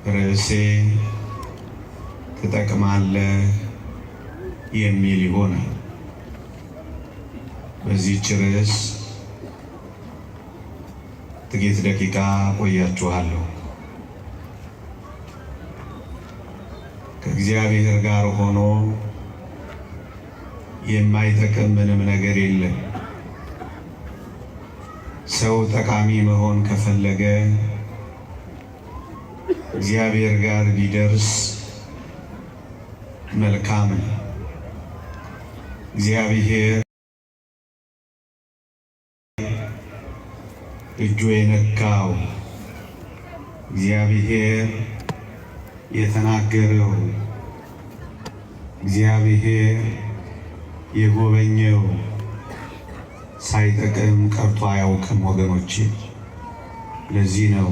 ርዕሴ ትጠቅማለህ የሚል ይሆናል። በዚህች ርዕስ ጥቂት ደቂቃ ቆያችኋለሁ። ከእግዚአብሔር ጋር ሆኖ የማይጠቅም ምንም ነገር የለም። ሰው ጠቃሚ መሆን ከፈለገ እግዚአብሔር ጋር ቢደርስ መልካም ነው። እግዚአብሔር እጁ የነካው፣ እግዚአብሔር የተናገረው፣ እግዚአብሔር የጎበኘው ሳይጠቅም ቀርቶ አያውቅም ወገኖቼ። ለዚህ ነው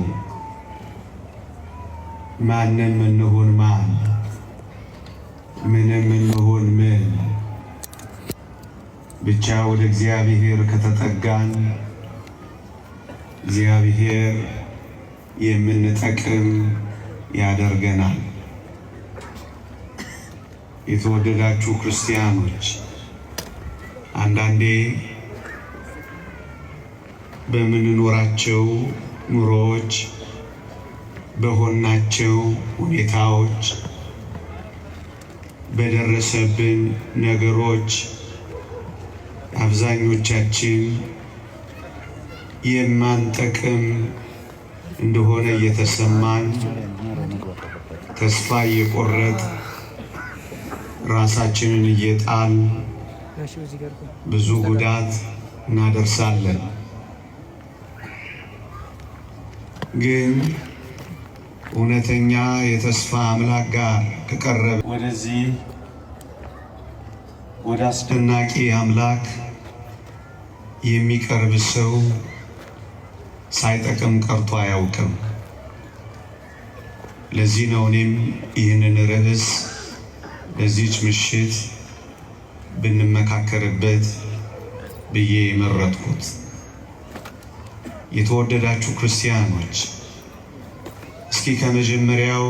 ማንም እንሁን ማን፣ ምንም እንሁን ምን፣ ብቻ ወደ እግዚአብሔር ከተጠጋን እግዚአብሔር የምንጠቅም ያደርገናል። የተወደዳችሁ ክርስቲያኖች፣ አንዳንዴ በምንኖራቸው ኑሮዎች፣ በሆናቸው ሁኔታዎች፣ በደረሰብን ነገሮች አብዛኞቻችን የማንጠቅም እንደሆነ እየተሰማን ተስፋ እየቆረጥ ራሳችንን እየጣል ብዙ ጉዳት እናደርሳለን። ግን እውነተኛ የተስፋ አምላክ ጋር ከቀረበ ወደዚህ ወደ አስደናቂ አምላክ የሚቀርብ ሰው ሳይጠቅም ቀርቶ አያውቅም። ለዚህ ነው እኔም ይህንን ርዕስ በዚህች ምሽት ብንመካከርበት ብዬ የመረጥኩት። የተወደዳችሁ ክርስቲያኖች፣ እስኪ ከመጀመሪያው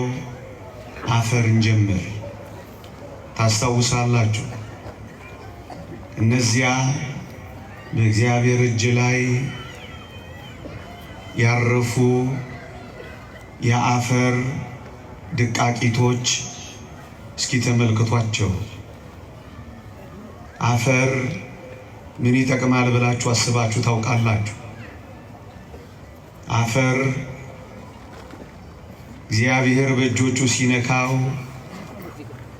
አፈር እንጀምር። ታስታውሳላችሁ? እነዚያ በእግዚአብሔር እጅ ላይ ያረፉ የአፈር ድቃቂቶች እስኪ ተመልክቷቸው። አፈር ምን ይጠቅማል ብላችሁ አስባችሁ ታውቃላችሁ? አፈር እግዚአብሔር በእጆቹ ሲነካው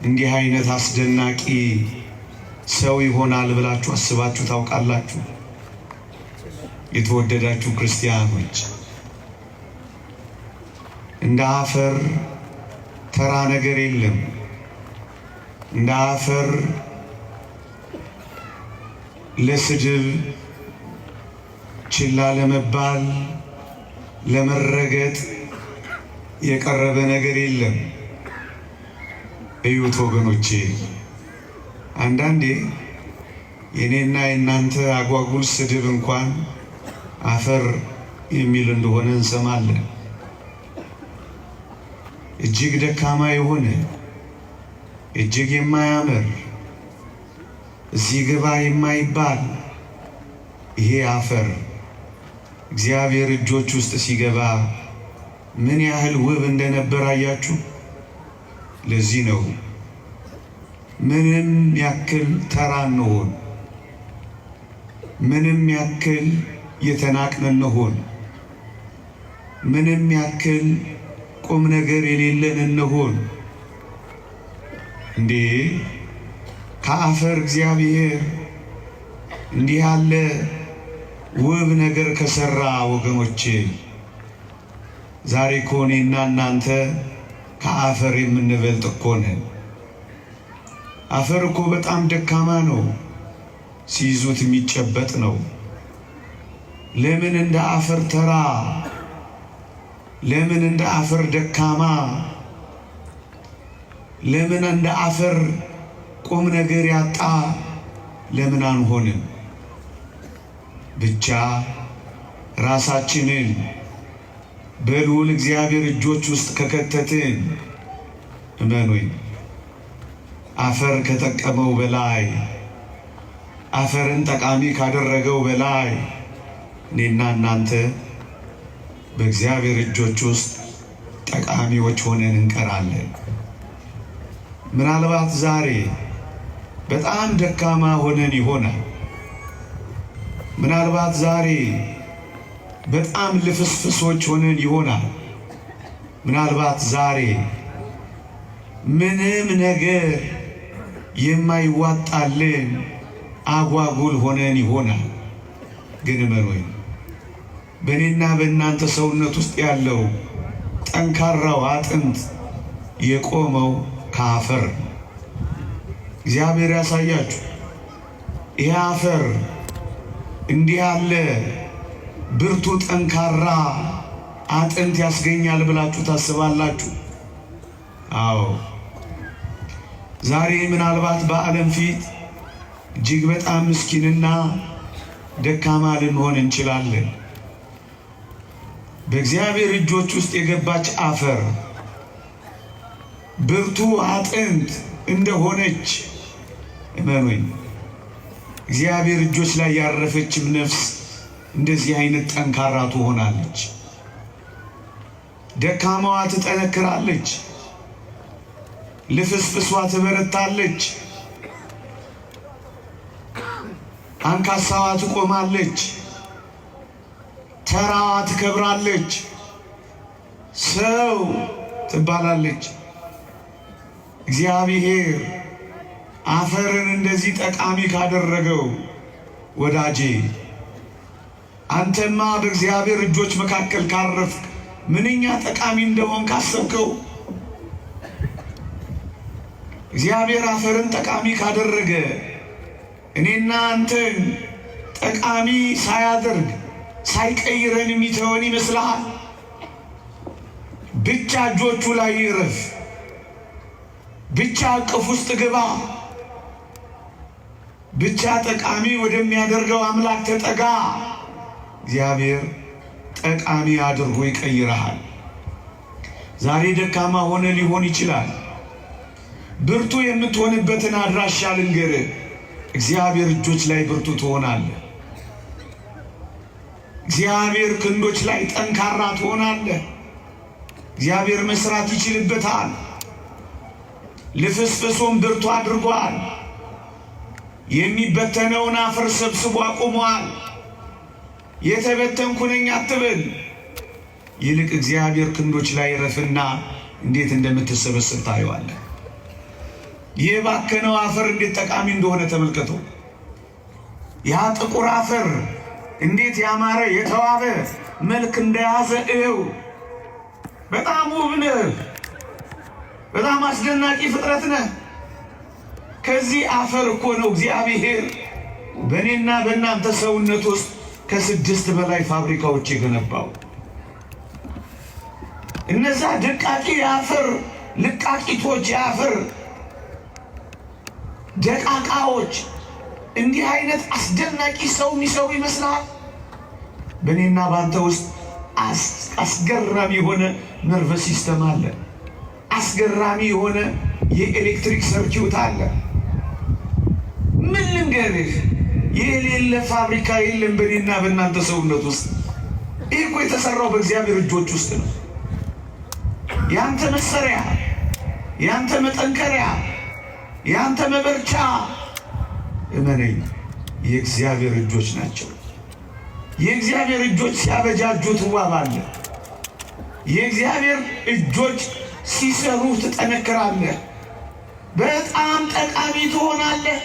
እንዲህ አይነት አስደናቂ ሰው ይሆናል ብላችሁ አስባችሁ ታውቃላችሁ? የተወደዳችሁ ክርስቲያኖች፣ እንደ አፈር ተራ ነገር የለም። እንደ አፈር ለስድብ፣ ችላ ለመባል፣ ለመረገጥ የቀረበ ነገር የለም። እዩት ወገኖቼ፣ አንዳንዴ የኔና የእናንተ አጓጉል ስድብ እንኳን አፈር የሚል እንደሆነ እንሰማለን። እጅግ ደካማ የሆነ እጅግ የማያምር እዚህ ግባ የማይባል ይሄ አፈር እግዚአብሔር እጆች ውስጥ ሲገባ ምን ያህል ውብ እንደነበር አያችሁ? ለዚህ ነው ምንም ያክል ተራ እንሆን፣ ምንም ያክል የተናቅን እንሆን፣ ምንም ያክል ቁም ነገር የሌለን እንሆን፣ እንዴ ከአፈር እግዚአብሔር እንዲህ ያለ ውብ ነገር ከሰራ ወገኖቼ፣ ዛሬ እኮ እኔና እናንተ ከአፈር የምንበልጥ እኮ ነን። አፈር እኮ በጣም ደካማ ነው፣ ሲይዙት የሚጨበጥ ነው። ለምን እንደ አፈር ተራ፣ ለምን እንደ አፈር ደካማ፣ ለምን እንደ አፈር ቁም ነገር ያጣ ለምን አንሆንም? ብቻ ራሳችንን በልዑል እግዚአብሔር እጆች ውስጥ ከከተትን እመኑኝ አፈር ከጠቀመው በላይ አፈርን ጠቃሚ ካደረገው በላይ እኔና እናንተ በእግዚአብሔር እጆች ውስጥ ጠቃሚዎች ሆነን እንቀራለን። ምናልባት ዛሬ በጣም ደካማ ሆነን ይሆናል። ምናልባት ዛሬ በጣም ልፍስፍሶች ሆነን ይሆናል። ምናልባት ዛሬ ምንም ነገር የማይዋጣልን አጓጉል ሆነን ይሆናል። ግን እመኑኝ በእኔና በእናንተ ሰውነት ውስጥ ያለው ጠንካራው አጥንት የቆመው ከአፈር ነው። እግዚአብሔር ያሳያችሁ። ይህ አፈር እንዲህ ያለ ብርቱ ጠንካራ አጥንት ያስገኛል ብላችሁ ታስባላችሁ? አዎ። ዛሬ ምናልባት በዓለም ፊት እጅግ በጣም ምስኪንና ደካማ ልንሆን እንችላለን። በእግዚአብሔር እጆች ውስጥ የገባች አፈር ብርቱ አጥንት እንደሆነች እመኑኝ እግዚአብሔር እጆች ላይ ያረፈችም ነፍስ እንደዚህ አይነት ጠንካራ ትሆናለች። ደካማዋ ትጠነክራለች፣ ልፍስፍሷ ትበረታለች፣ አንካሳዋ ትቆማለች፣ ተራዋ ትከብራለች፣ ሰው ትባላለች። እግዚአብሔር አፈርን እንደዚህ ጠቃሚ ካደረገው ወዳጄ አንተማ በእግዚአብሔር እጆች መካከል ካረፍክ ምንኛ ጠቃሚ እንደሆን ካሰብከው። እግዚአብሔር አፈርን ጠቃሚ ካደረገ እኔና አንተን ጠቃሚ ሳያደርግ ሳይቀይረን የሚተወን ይመስልሃል? ብቻ እጆቹ ላይ ይረፍ፣ ብቻ እቅፍ ውስጥ ግባ፣ ብቻ ጠቃሚ ወደሚያደርገው አምላክ ተጠጋ። እግዚአብሔር ጠቃሚ አድርጎ ይቀይረሃል። ዛሬ ደካማ ሆነ ሊሆን ይችላል። ብርቱ የምትሆንበትን አድራሻ ልንገርህ። እግዚአብሔር እጆች ላይ ብርቱ ትሆናለህ። እግዚአብሔር ክንዶች ላይ ጠንካራ ትሆናለህ። እግዚአብሔር መስራት ይችልበታል። ልፍስፍሱን ብርቱ አድርጓል። የሚበተነውን አፈር ሰብስቦ አቁሟል። የተበተንኩ ነኝ አትበል። ይልቅ እግዚአብሔር ክንዶች ላይ ረፍና እንዴት እንደምትሰበስብ ታየዋለህ። ይህ ባከነው አፈር እንዴት ጠቃሚ እንደሆነ ተመልከቱ። ያ ጥቁር አፈር እንዴት ያማረ የተዋበ መልክ እንደያዘ እው። በጣም ውብ ነህ። በጣም አስደናቂ ፍጥረት ነህ። ከዚህ አፈር እኮ ነው እግዚአብሔር በእኔና በእናንተ ሰውነት ውስጥ ከ6 በላይ ፋብሪካዎች የገነባው። እነዛ ደቃቂ የአፈር ልቃቂቶች፣ የአፈር ደቃቃዎች እንዲህ አይነት አስደናቂ ሰው የሚሰሩ ይመስላል? በእኔና በአንተ ውስጥ አስገራሚ የሆነ ነርቨስ ሲስተም አለ። አስገራሚ የሆነ የኤሌክትሪክ ሰርኪዩት አለ። ምን ልንገርህ? የሌለ ፋብሪካ የለም በእኔና በእናንተ ሰውነት ውስጥ። ይህ እኮ የተሰራው በእግዚአብሔር እጆች ውስጥ ነው። ያንተ መሰሪያ፣ ያንተ መጠንከሪያ፣ ያንተ መበርቻ እመነኝ የእግዚአብሔር እጆች ናቸው። የእግዚአብሔር እጆች ሲያበጃጁ ትዋባለህ። የእግዚአብሔር እጆች ሲሰሩ ትጠነክራለህ። በጣም ጠቃሚ ትሆናለህ።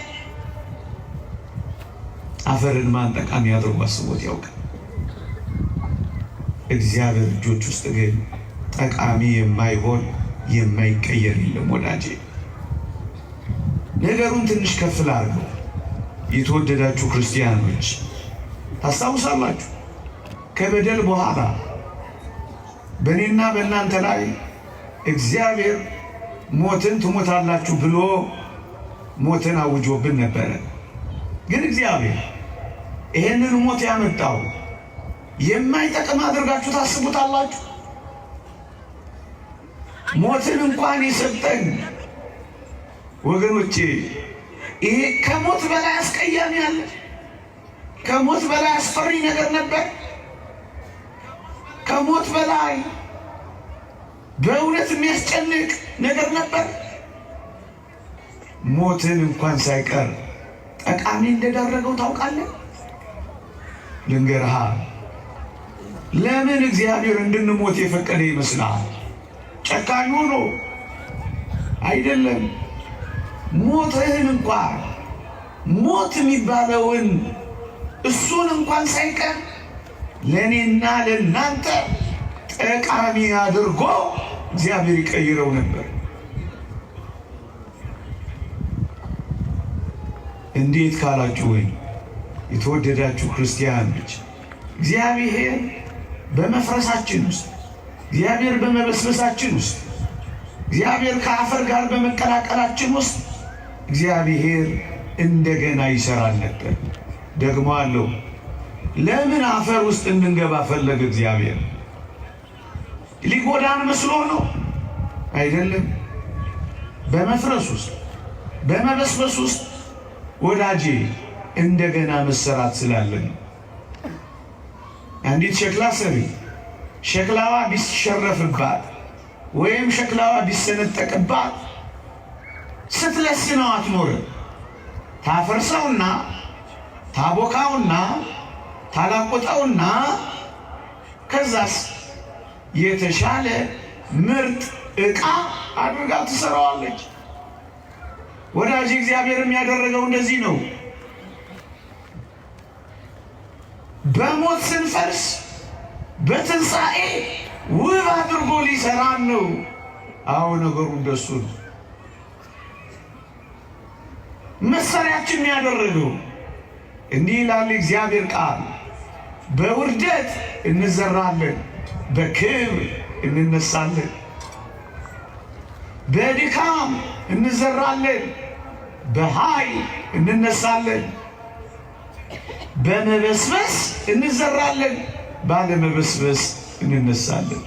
አፈርን ማን ጠቃሚ አድርጎ አስቦት ያውቃል? እግዚአብሔር እጆች ውስጥ ግን ጠቃሚ የማይሆን የማይቀየር የለም ወዳጄ። ነገሩን ትንሽ ከፍ ላድርገው። የተወደዳችሁ ክርስቲያኖች ታስታውሳላችሁ፣ ከበደል በኋላ በእኔና በእናንተ ላይ እግዚአብሔር ሞትን ትሞታላችሁ ብሎ ሞትን አውጆብን ነበረ። ግን እግዚአብሔር ይሄንን ሞት ያመጣው የማይጠቅም አድርጋችሁ ታስቡታላችሁ? ሞትን እንኳን የሰጠን ወገኖቼ፣ ይሄ ከሞት በላይ አስቀያሚ አለ? ከሞት በላይ አስፈሪ ነገር ነበር? ከሞት በላይ በእውነት የሚያስጨንቅ ነገር ነበር? ሞትን እንኳን ሳይቀር ጠቃሚ እንደዳረገው ታውቃለህ? ልንገርሃ፣ ለምን እግዚአብሔር እንድንሞት የፈቀደ ይመስላል? ጨካኝ ሆኖ አይደለም። ሞትህን እንኳን ሞት የሚባለውን እሱን እንኳን ሳይቀር ለእኔና ለእናንተ ጠቃሚ አድርጎ እግዚአብሔር ይቀይረው ነበር። እንዴት ካላችሁ ወይ የተወደዳችሁ ክርስቲያኖች፣ እግዚአብሔር በመፍረሳችን ውስጥ፣ እግዚአብሔር በመበስበሳችን ውስጥ፣ እግዚአብሔር ከአፈር ጋር በመቀላቀላችን ውስጥ እግዚአብሔር እንደገና ይሰራል ነበር። ደግሞ አለው። ለምን አፈር ውስጥ እንድንገባ ፈለገ እግዚአብሔር? ሊጎዳን መስሎ ነው? አይደለም። በመፍረስ ውስጥ በመበስበስ ውስጥ ወዳጄ እንደገና መሰራት ስላለን። አንዲት ሸክላ ሰሪ ሸክላዋ ቢሸረፍባት ወይም ሸክላዋ ቢሰነጠቅባት ስትለስነው አትኖርም። ታፈርሰውና ታቦካውና ታላቆጣውና ከዛስ የተሻለ ምርጥ ዕቃ አድርጋ ትሰራዋለች። ወዳጅ እግዚአብሔርም ያደረገው እንደዚህ ነው። በሞት ስንፈርስ በትንሣኤ ውብ አድርጎ ሊሰራን ነው። አዎ ነገሩ እንደሱ ነው። መሰሪያችን ያደረገው እንዲህ ይላል እግዚአብሔር ቃል፣ በውርደት እንዘራለን፣ በክብር እንነሳለን። በድካም እንዘራለን፣ በኃይል እንነሳለን። በመበስበስ እንዘራለን፣ ባለመበስበስ እንነሳለን።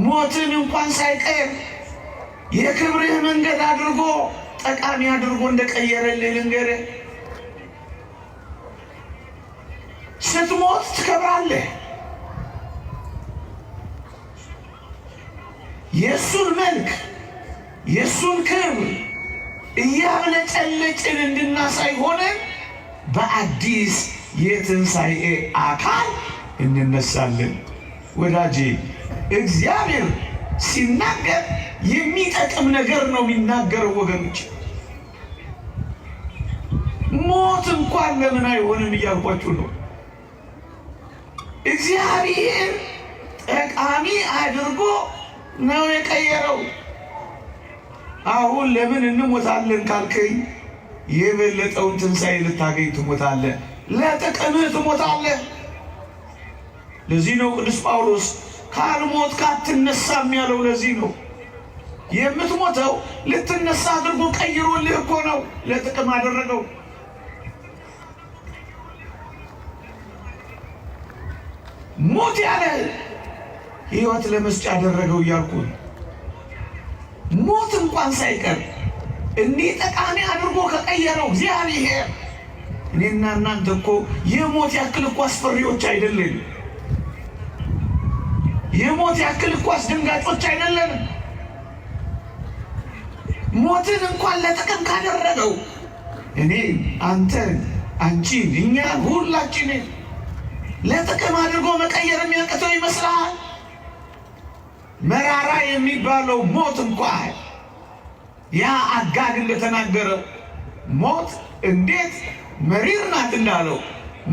ሞትን እንኳን ሳይቀር የክብርህ መንገድ አድርጎ ጠቃሚ አድርጎ እንደቀየረልህ ልንገርህ። ስትሞት ትከብራለህ። የእሱን መልክ የእሱን ክብር እያብለጨለጭን እንድናሳይ ሆነን በአዲስ የትንሣኤ አካል እንነሳለን። ወዳጄ እግዚአብሔር ሲናገር የሚጠቅም ነገር ነው የሚናገረው ወገኖች። ሞት እንኳን ለምን አይሆንም እያልኳችሁ ነው። እግዚአብሔር ጠቃሚ አድርጎ ነው የቀየረው። አሁን ለምን እንሞታለን ካልከኝ የበለጠውን ትንሣኤ ልታገኝ ትሞታለህ። ለጥቅምህ ትሞታለህ። ለዚህ ነው ቅዱስ ጳውሎስ ካልሞት ካትነሳም ያለው። ለዚህ ነው የምትሞተው ልትነሳ አድርጎ ቀይሮልህ እኮ ነው። ለጥቅም አደረገው። ሞት ያለ ሕይወት ለመስጫ አደረገው እያልኩ ሞት እንኳን ሳይቀር እንዲህ ጠቃሚ አድርጎ ከቀየረው እግዚአብሔር እኔና እናንተ እኮ የሞት ያክል እኮ አስፈሪዎች አይደለም። የሞት ያክል እኮ አስደንጋጮች አይደለም። ሞትን እንኳን ለጥቅም ካደረገው እኔ አንተን፣ አንቺን፣ እኛን ሁላችንን ለጥቅም አድርጎ መቀየር የሚያቅተው ይመስላል? መራራ የሚባለው ሞት እንኳን ያ አጋግ እንደተናገረው ሞት እንዴት መሪር ናት እንዳለው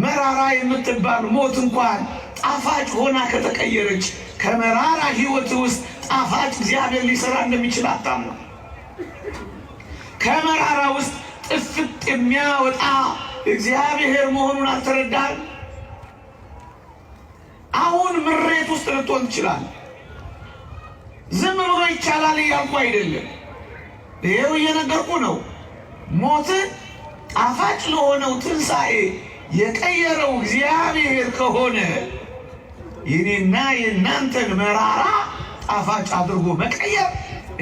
መራራ የምትባል ሞት እንኳን ጣፋጭ ሆና ከተቀየረች ከመራራ ሕይወት ውስጥ ጣፋጭ እግዚአብሔር ሊሰራ እንደሚችል አታምነው? ከመራራ ውስጥ ጥፍጥ የሚያወጣ እግዚአብሔር መሆኑን አልተረዳህም? አሁን ምሬት ውስጥ ልትሆን ትችላለህ። ዝም ብሎ ይቻላል እያልኩ አይደለም። ይሄው እየነገርኩ ነው። ሞትን ጣፋጭ ለሆነው ትንሣኤ የቀየረው እግዚአብሔር ከሆነ የኔና የእናንተን መራራ ጣፋጭ አድርጎ መቀየር፣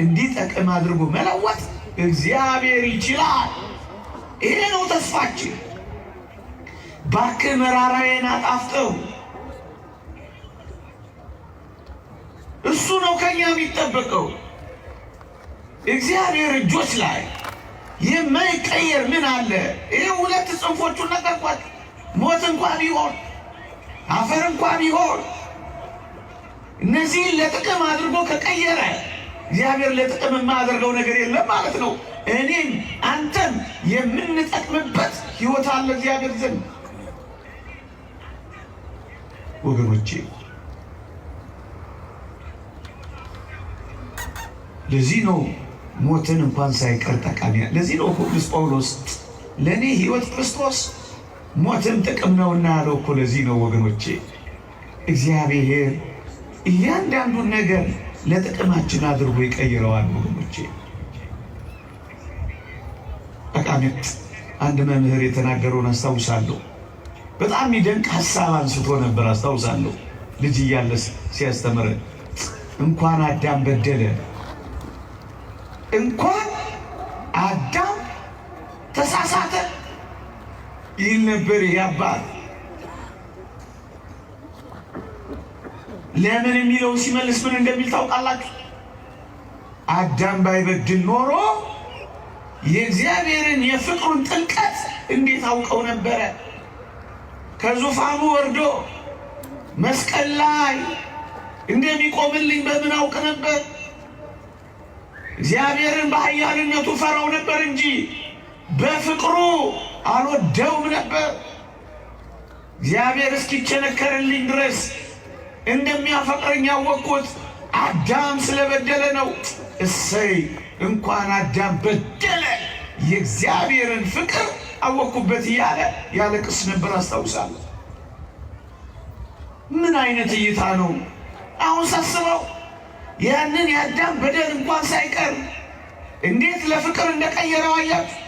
እንዲጠቅም አድርጎ መለወጥ እግዚአብሔር ይችላል። ይሄ ነው ተስፋችን። እባክህ መራራዬን አጣፍጠው። እሱ ነው ከኛ የሚጠበቀው። እግዚአብሔር እጆች ላይ የማይቀየር ምን አለ? ይሄ ሁለት ጽንፎቹን ነገርኳችሁ። ሞት እንኳን ቢሆን አፈር እንኳን ቢሆን እነዚህን ለጥቅም አድርጎ ከቀየረ እግዚአብሔር ለጥቅም የማያደርገው ነገር የለም ማለት ነው። እኔም አንተም የምንጠቅምበት ሕይወት አለ እግዚአብሔር ዘንድ። ወገኖቼ ለዚህ ነው ሞትን እንኳን ሳይቀር ጠቃሚ። ለዚህ ነው ቅዱስ ጳውሎስ ለእኔ ሕይወት ክርስቶስ ሞትም ጥቅም ነውና ያለው እኮ ለዚህ ነው ወገኖቼ። እግዚአብሔር እያንዳንዱን ነገር ለጥቅማችን አድርጎ ይቀይረዋል ወገኖቼ። ጠቃሚት አንድ መምህር የተናገረውን አስታውሳለሁ። በጣም የሚደንቅ ሐሳብ አንስቶ ነበር አስታውሳለሁ። ልጅ እያለ ሲያስተምረን እንኳን አዳም በደለ፣ እንኳን አዳም ተሳሳተ ይል ነበር ያባት። ለምን የሚለው ሲመልስ ምን እንደሚል ታውቃላችሁ? አዳም ባይበድል ኖሮ የእግዚአብሔርን የፍቅሩን ጥልቀት እንዴት አውቀው ነበረ? ከዙፋኑ ወርዶ መስቀል ላይ እንደሚቆምልኝ በምን አውቅ ነበር? እግዚአብሔርን በኃያልነቱ ፈራው ነበር እንጂ በፍቅሩ አልወደውም ነበር። እግዚአብሔር እስኪቸነከርልኝ ድረስ እንደሚያፈቅረኝ ያወቅኩት አዳም ስለበደለ ነው። እሰይ እንኳን አዳም በደለ የእግዚአብሔርን ፍቅር አወቅኩበት እያለ ያለቅስ ነበር አስታውሳለሁ። ምን አይነት እይታ ነው! አሁን ሳስበው ያንን የአዳም በደል እንኳን ሳይቀር እንዴት ለፍቅር እንደቀየረው አያችሁ።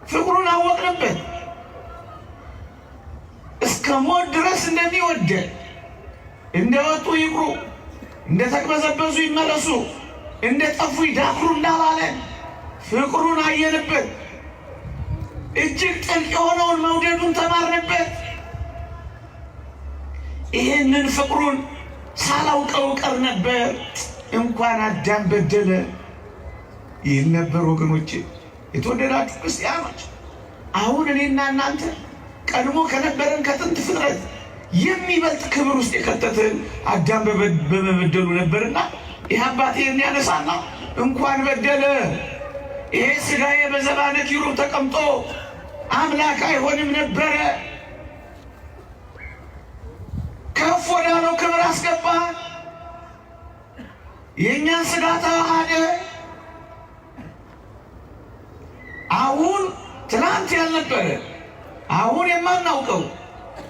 ፍቅሩን አወቅንበት። እስከ ሞት ድረስ እንደሚወደን፣ እንደወጡ ይቅሩ፣ እንደተቅበዘበዙ ይመለሱ፣ እንደጠፉ ይዳክሩ እንዳላለን ፍቅሩን አየንበት። እጅግ ጥልቅ የሆነውን መውደዱን ተማርንበት። ይህንን ፍቅሩን ሳላውቀው ቀር ነበር። እንኳን አዳም በደለ ይህን ነበር ወገኖቼ። የተወደዳችሁ ክርስቲያኖች አሁን እኔና እናንተ ቀድሞ ከነበረን ከጥንት ፍጥረት የሚበልጥ ክብር ውስጥ የከተትን አዳም በመበደሉ ነበርና ይህ አባቴ የሚያነሳና እንኳን በደለ ይሄ ስጋዬ በዘባነ ኪሩብ ተቀምጦ አምላክ አይሆንም ነበረ። ከፍ ወዳለው ክብር አስገባ። የእኛን ስጋ ተዋሃደ። አሁን ትናንት ያልነበረ አሁን የማናውቀው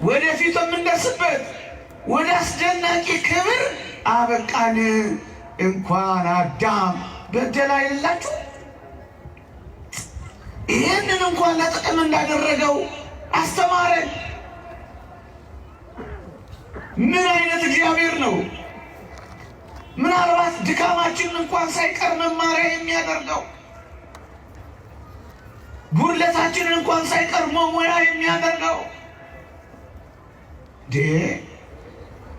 ወደፊት የምንደርስበት ወደ አስደናቂ ክብር አበቃን። እንኳን አዳም በደል አይደላችሁ። ይህንን እንኳን ለጥቅም እንዳደረገው አስተማረን። ምን አይነት እግዚአብሔር ነው! ምናልባት ድካማችንን እንኳን ሳይቀር መማሪያ የሚያደርገው፣ ጉድለታችንን እንኳን ሳይቀር መሙያ የሚያደርገው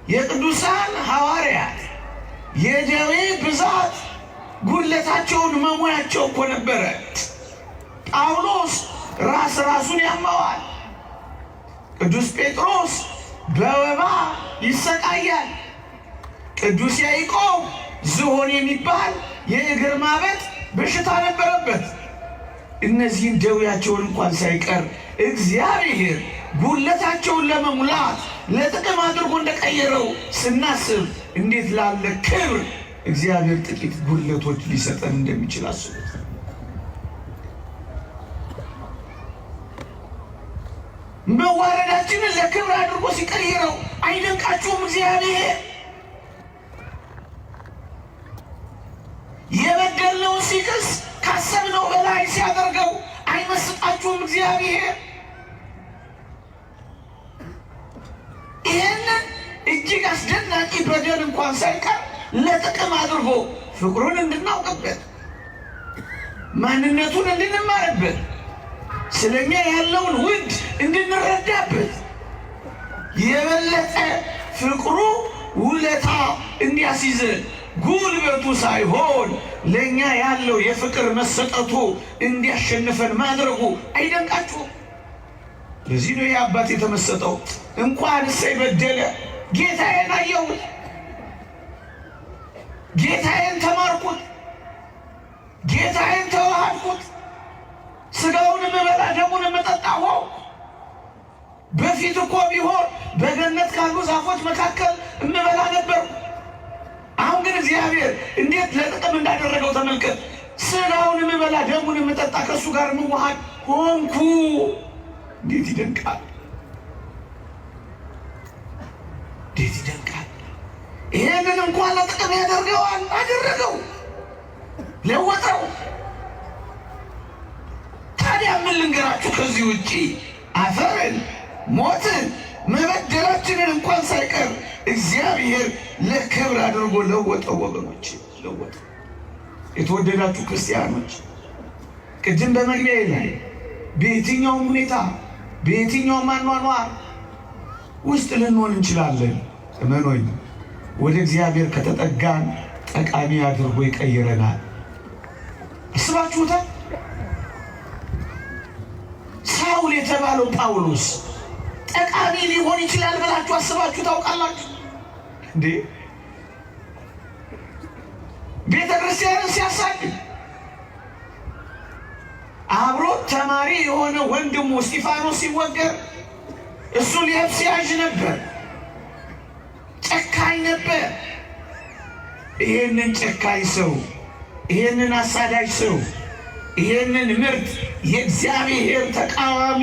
የቅዱሳን ሐዋርያት የደዌ ብዛት ጉድለታቸውን መሙያቸው እኮ ነበረ። ጳውሎስ ራሱን ያመዋል። ቅዱስ ጴጥሮስ በወባ ይሰቃያል። ቅዱስ ያዕቆብ ዝሆን የሚባል የእግር ማበጥ በሽታ ነበረበት። እነዚህን ደዌያቸውን እንኳን ሳይቀር እግዚአብሔር ጉድለታቸውን ለመሙላት ለጥቅም አድርጎ እንደቀየረው ስናስብ እንዴት ላለ ክብር እግዚአብሔር ጥቂት ጉድለቶች ሊሰጠን እንደሚችል አስቡት። መዋረዳችንን ለክብር አድርጎ ሲቀይረው አይደንቃችሁም? እግዚአብሔር የበደልነውን ሲክስ ካሰብነው በላይ ሲያደርገው አይመስጣችሁም? እግዚአብሔር ይህንን እጅግ አስደናቂ በደል እንኳን ሳይቀር ለጥቅም አድርጎ ፍቅሩን እንድናውቅበት ማንነቱን እንድንማርበት ስለኛ ያለውን ውድ እንድንረዳበት የበለጠ ፍቅሩ ውለታ እንዲያስይዘን ጉልበቱ ሳይሆን ለኛ ያለው የፍቅር መሰጠቱ እንዲያሸንፈን ማድረጉ አይደንቃችሁም? ለዚህ ነው የአባት የተመሰጠው። እንኳን እሰይ በደለ ጌታዬን አየሁት፣ ጌታዬን ተማርኩት፣ ጌታዬን ተዋሃድኩት፣ ስጋውን የምበላ ደሙን የምጠጣ ሆንኩ። በፊት እኮ ቢሆን በገነት ካሉ ዛፎች መካከል እምበላ ነበር። አሁን ግን እግዚአብሔር እንዴት ለጥቅም እንዳደረገው ተመልከት። ስጋውን የምበላ ደሙን የምጠጣ ከእሱ ጋር የምዋሃድ ሆንኩ። እንዴት ይደንቃል! እንዴት ይደንቃል! ይሄንን እንኳን ለጥቅም ያደርገዋል፣ አደረገው፣ ለወጠው። ታዲያ ምን ልንገራችሁ? ከዚህ ውጪ አፈርን፣ ሞትን፣ መበደላችንን እንኳን ሳይቀር እግዚአብሔር ለክብር አድርጎ ለወጠው። ወገኖች ለወጠው። የተወደዳችሁ ክርስቲያኖች ቅድም በመግቢያ ላይ በየትኛውም ሁኔታ በየትኛውም አኗኗር ውስጥ ልንሆን እንችላለን። እመኖኝ ወደ እግዚአብሔር ከተጠጋን ጠቃሚ አድርጎ ይቀይረናል። አስባችሁታል? ሳውል የተባለው ጳውሎስ ጠቃሚ ሊሆን ይችላል ብላችሁ አስባችሁ ታውቃላችሁ እንዴ? ቤተ ክርስቲያንን ሲያሳድድ አብሮ ተማሪ የሆነ ወንድሙ እስጢፋኖስ ሲወገር እሱ ሊያብስ ያዥ ነበር፣ ጨካኝ ነበር። ይሄንን ጨካኝ ሰው፣ ይሄንን አሳዳጅ ሰው፣ ይሄንን ምርጥ የእግዚአብሔር ተቃዋሚ፣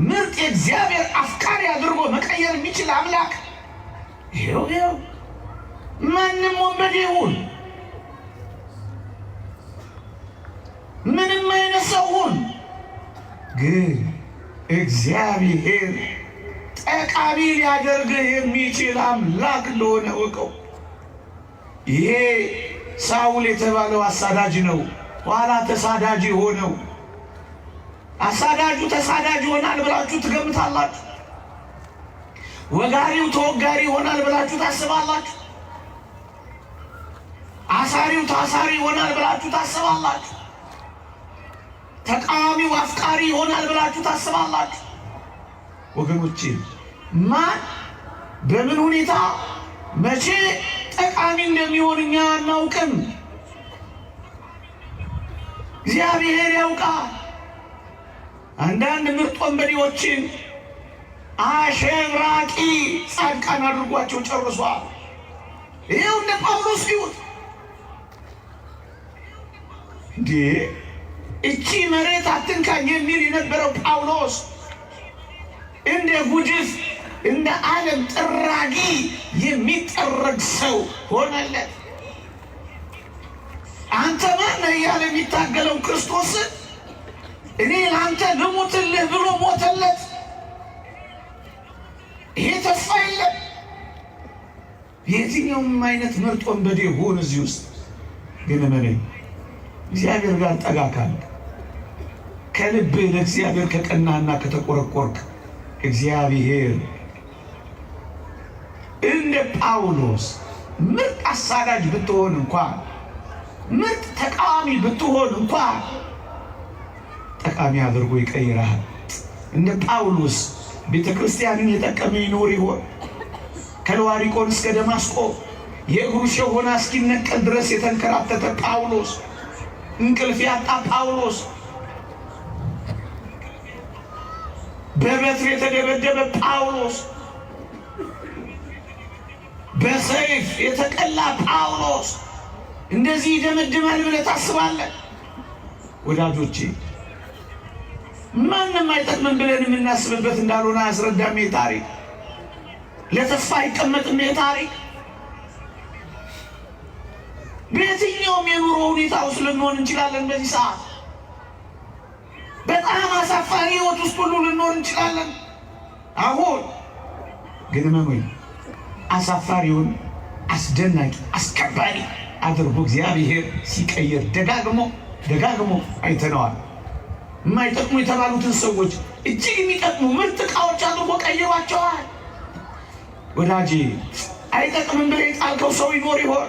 ምርጥ የእግዚአብሔር አፍቃሪ አድርጎ መቀየር የሚችል አምላክ ይኸው ማንም ወንበዴ ይሁን፣ ምንም አይነት ሰው ሁን፣ ግን እግዚአብሔር ጠቃሚ ሊያደርግህ የሚችል አምላክ እንደሆነ እወቀው። ይሄ ሳውል የተባለው አሳዳጅ ነው፣ ኋላ ተሳዳጅ ሆነው። አሳዳጁ ተሳዳጅ ይሆናል ብላችሁ ትገምታላችሁ? ወጋሪው ተወጋሪ ይሆናል ብላችሁ ታስባላችሁ? አሳሪው ታሳሪ ይሆናል ብላችሁ ታስባላችሁ? ተቃዋሚው አፍቃሪ ይሆናል ብላችሁ ታስባላችሁ? ወገኖቼ ማን በምን ሁኔታ መቼ ጠቃሚ እንደሚሆን እኛ አናውቅም። እግዚአብሔር ያውቃል። አንዳንድ ምርጥ ወንበዴዎችን አሸብራቂ ጻድቃን አድርጓቸው ጨርሷል። ይኸው እንደ ጳውሎስ ይሁት እንዴ! እቺ መሬት አትንካኝ የሚል የነበረው ጳውሎስ እንደ ጉድፍ እንደ ዓለም ጥራጊ የሚጠረግ ሰው ሆነለት። አንተ ማን እያለ የሚታገለው ክርስቶስን እኔ ለአንተ ልሙትልህ ብሎ ሞተለት። ይሄ ተስፋ የለም። የትኛውም አይነት ምርጥ ወንበዴ ሆን እዚህ ውስጥ ግን እመነኝ፣ እግዚአብሔር ጋር ጠጋ ካልክ፣ ከልብህ ለእግዚአብሔር ከቀናህና ከተቆረቆርክ እግዚአብሔር እንደ ጳውሎስ ምርጥ አሳዳጅ ብትሆን እንኳን፣ ምርጥ ተቃዋሚ ብትሆን እንኳን ጠቃሚ አድርጎ ይቀይራል። እንደ ጳውሎስ ቤተ ክርስቲያንን የጠቀመ ይኖር ይሆን? ከልዋሪቆን እስከ ደማስቆ የእግሩ ሸሆና እስኪነቀል ድረስ የተንከራተተ ጳውሎስ፣ እንቅልፍ ያጣ ጳውሎስ፣ በበትር የተደበደበ ጳውሎስ፣ በሰይፍ የተቀላ ጳውሎስ እንደዚህ ይደመድማል ብለህ ታስባለህ? ወዳጆቼ ማንም አይጠቅምም ብለን የምናስብበት እንዳልሆነ አያስረዳም። ታሪክ ለተስፋ አይቀመጥም። ታሪክ በየትኛውም የኑሮ ሁኔታ ውስጥ ልንሆን እንችላለን። በዚህ ሰዓት በጣም አሳፋሪ ህይወት ውስጥ ሁሉ ልንሆን እንችላለን። አሁን ግን መሞኝ አሳፋሪውን አስደናቂ አስከባሪ አድርጎ እግዚአብሔር ሲቀየር ደጋግሞ አይተነዋል። የማይጠቅሙ የተባሉትን ሰዎች እጅግ የሚጠቅሙ ምርጥ ዕቃዎች አድርጎ ቀይሯቸዋል። ወዳጄ አይጠቅምም ብለህ የጣልከው ሰው ይኖር ይሆን?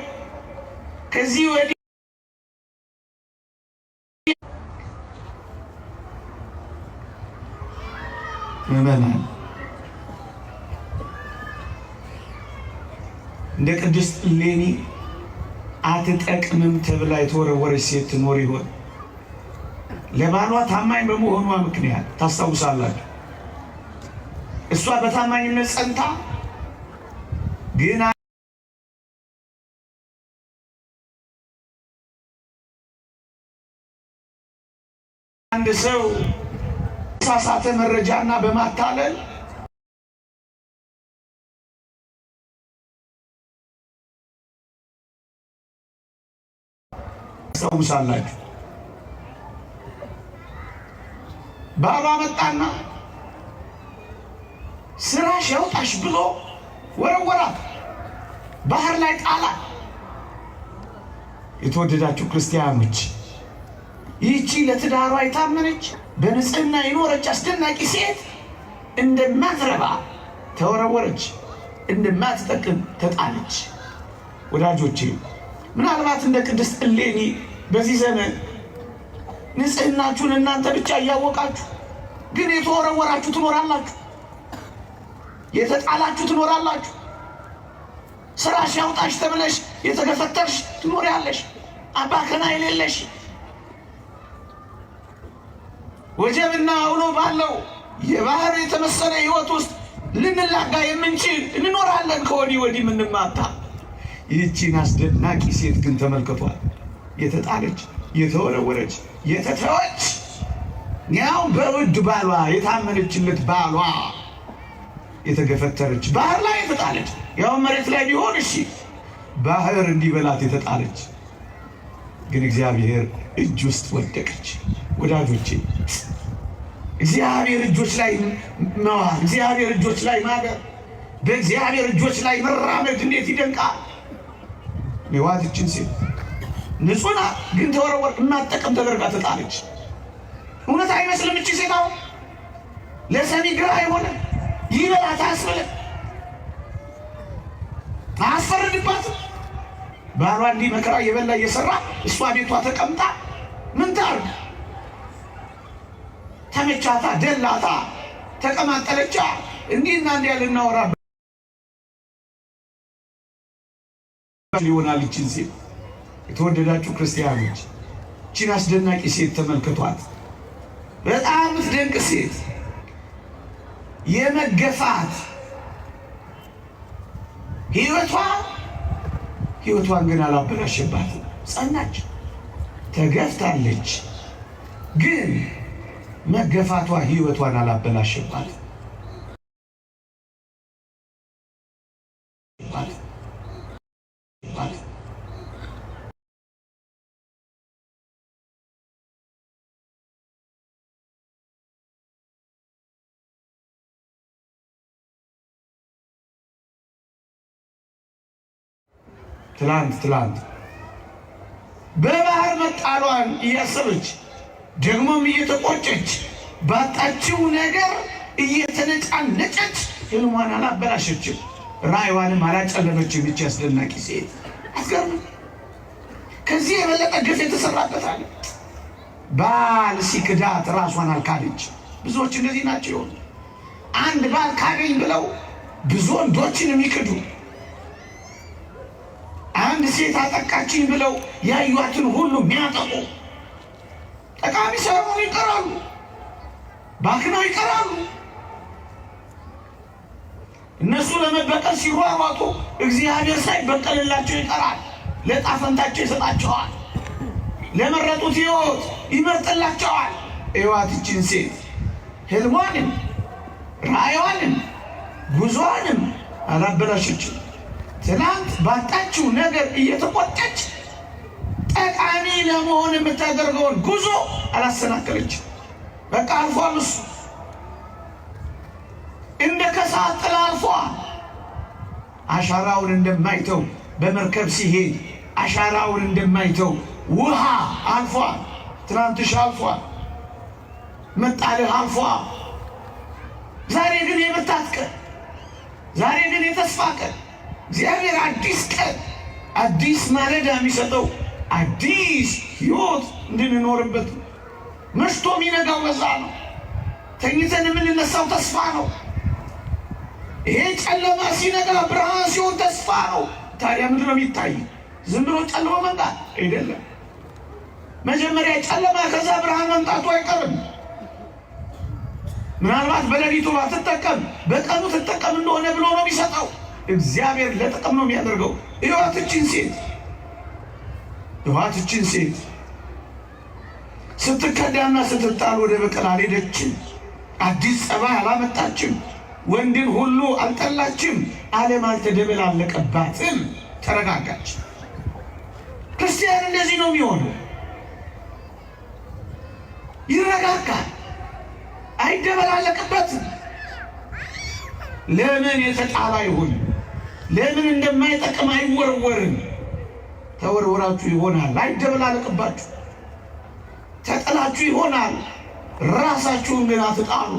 ከዚህ ወዲህ ምዕመናን እንደ ቅድስት እሌኒ አትጠቅምም ተብላ የተወረወረች ሴት ትኖር ይሆን? ለባሏ ታማኝ በመሆኗ ምክንያት ታስታውሳላችሁ። እሷ በታማኝነት ጸንታ ግን አንድ ሰው ሳሳተ መረጃና በማታለል ታስታውሳላችሁ። ባሏ መጣና ስራሽ ያውጣሽ ብሎ ወረወራት፣ ባህር ላይ ጣላት። የተወደዳችሁ ክርስቲያኖች ይህቺ ለትዳሯ የታመነች በንጽህና የኖረች አስደናቂ ሴት እንደማትረባ ተወረወረች፣ እንደማትጠቅም ተጣለች። ወዳጆቼ ምናልባት እንደ ቅድስት እሌኒ በዚህ ዘመን ንጽህናችሁን እናንተ ብቻ እያወቃችሁ ግን የተወረወራችሁ ትኖራላችሁ፣ የተጣላችሁ ትኖራላችሁ። ስራሽ ያውጣሽ ተብለሽ የተገፈተርሽ ትኖሪያለሽ። አባከና የሌለሽ ወጀብና አውሎ ባለው የባህር የተመሰለ ህይወት ውስጥ ልንላጋ የምንችል እንኖራለን። ከወዲህ ወዲህ ምንማታ። ይህቺን አስደናቂ ሴት ግን ተመልክቷል። የተጣለች፣ የተወረወረች፣ የተተወች፣ ያው በውድ ባሏ የታመነችለት ባሏ የተገፈተረች፣ ባህር ላይ የተጣለች፣ ያው መሬት ላይ ቢሆን እሺ ባህር እንዲበላት የተጣለች ግን እግዚአብሔር እጅ ውስጥ ወደቀች። ወዳጆቼ እግዚአብሔር እጆች ላይ መዋል፣ እግዚአብሔር እጆች ላይ ማደር፣ በእግዚአብሔር እጆች ላይ መራመድ እንዴት ይደንቃል! የዋትችን ሴት ንጹህ ናት፣ ግን ተወረወር የማትጠቅም ተደርጋ ተጣለች። እውነት አይመስልም? እቺ ሴት አሁን ለሰሚ ግራ የሆነ ይበላት አያስብልም፣ አያስፈርድባትም። ባሏ እንዲህ መከራ እየበላ እየሰራ እሷ ቤቷ ተቀምጣ ምን ታርግ? ተመቻታ፣ ደላታ፣ ተቀማጠለቻ። እንዲህና እንዲያ ልናወራ ሊሆናል። ይችን ሴት የተወደዳችሁ ክርስቲያኖች ይችን አስደናቂ ሴት ተመልክቷት። በጣም ምትደንቅ ሴት፣ የመገፋት ህይወቷን ግን አላበላሸባትም። ጸናች፣ ተገፍታለች፣ ግን መገፋቷ ህይወቷን አላበላሸባትም። ትላንት በባህር መጣሏን እያሰበች ደግሞም እየተቆጨች ባጣችው ነገር እየተነጫነጨች ህልሟን አላበላሸችም፣ ራዕይዋንም አላጨለመችም። ይህች አስደናቂ ሴት አስገርም። ከዚህ የበለጠ ግፍ የተሰራበታል። ባል ሲክዳት ራሷን አልካደች። ብዙዎች እንደዚህ ናቸው። ይሆን አንድ ባል ካገኝ ብለው ብዙ ወንዶችን የሚክዱ፣ አንድ ሴት አጠቃችኝ ብለው ያዩዋትን ሁሉ የሚያጠቁ፣ ጠቃሚ ሳይሆኑ ይቀራሉ፣ ባክነው ይቀራሉ። እነሱ ለመበቀል ሲሯሯጡ እግዚአብሔር ሳይበቀልላቸው ይቀራል። ለዕጣ ፈንታቸው ይሰጣቸዋል። ለመረጡት ሕይወት ይመርጥላቸዋል። እዋት ይችን ሴት ህልሟንም ራዕይዋንም ጉዞዋንም አላበላሸችም። ትናንት ባጣችው ነገር እየተቆጨች ጠቃሚ ለመሆን የምታደርገውን ጉዞ አላሰናከለችም። በቃ አልፏል። እሱ እንደ ከሰዓት ጥላ አልፏል። አሻራውን እንደማይተው በመርከብ ሲሄድ አሻራውን እንደማይተው ውሃ አልፏል። ትናንትሽ አልፏል። መጣልህ አልፏል። ዛሬ ግን የመታት ቀን፣ ዛሬ ግን የተስፋ ቀን፣ እግዚአብሔር አዲስ ቀን አዲስ ማለዳ የሚሰጠው አዲስ ሕይወት እንድንኖርበት መሽቶ የሚነጋው በዛ ነው። ተኝተን የምንነሳው ተስፋ ነው። ይሄ ጨለማ ሲነጋ ብርሃን ሲሆን ተስፋ ነው። ታዲያ ምንድን ነው የሚታይ? ዝም ብሎ ጨለማ መምጣት አይደለም። መጀመሪያ ጨለማ ከዛ ብርሃን መምጣቱ አይቀርም። ምናልባት በሌሊቱ ባትጠቀም በቀኑ ትጠቀም እንደሆነ ብሎ ነው የሚሰጠው። እግዚአብሔር ለጥቅም ነው የሚያደርገው። ይዋትችን ሴት ስትከዳና ስትጣል ወደ በቀል አልሄደችም። አዲስ ጸባይ አላመጣችም። ወንድን ሁሉ አልጠላችም። ዓለም አልተደበላለቀባትም። ተረጋጋች። ክርስቲያን እንደዚህ ነው የሚሆነው። ይረጋጋል፣ አይደበላለቅበትም። ለምን የተጣላ ይሁን፣ ለምን እንደማይጠቅም አይወረወርም። ተወርወራችሁ ይሆናል፣ አይደበላለቅባችሁ። ተጥላችሁ ይሆናል፣ ራሳችሁን ግን አትጣሉ።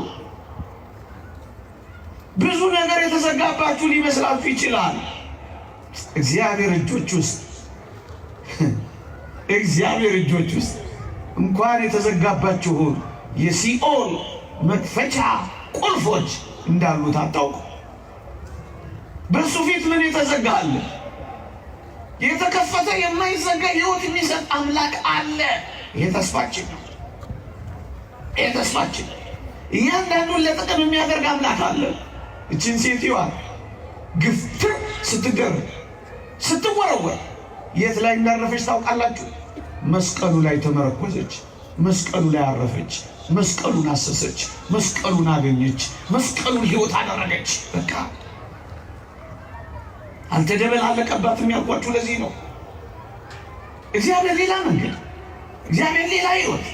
ብዙ ነገር የተዘጋባችሁ ሊመስላችሁ ይችላል። እግዚአብሔር እጆች ውስጥ እንኳን የተዘጋባችሁን የሲኦል መክፈቻ ቁልፎች እንዳሉት አታውቁ። በሱ ፊት ምን የተዘጋለ? የተከፈተ የማይዘጋ ሕይወት የሚሰጥ አምላክ አለ። ይሄ ተስፋችን ነው። ይሄ ተስፋችን እያንዳንዱን ለጥቅም የሚያደርግ አምላክ አለ። እችን ሴትዮዋ ግፍትር ስትገረም ስትወረወር የት ላይ እንዳረፈች ታውቃላችሁ? መስቀሉ ላይ ተመረኮዘች። መስቀሉ ላይ አረፈች። መስቀሉን አሰሰች። መስቀሉን አገኘች። መስቀሉን ሕይወት አደረገች። በቃ አልተደበላለቀባትም ያልኳችሁ ለዚህ ነው። እግዚአብሔር ሌላ መንገድ፣ እግዚአብሔር ሌላ ሕይወት፣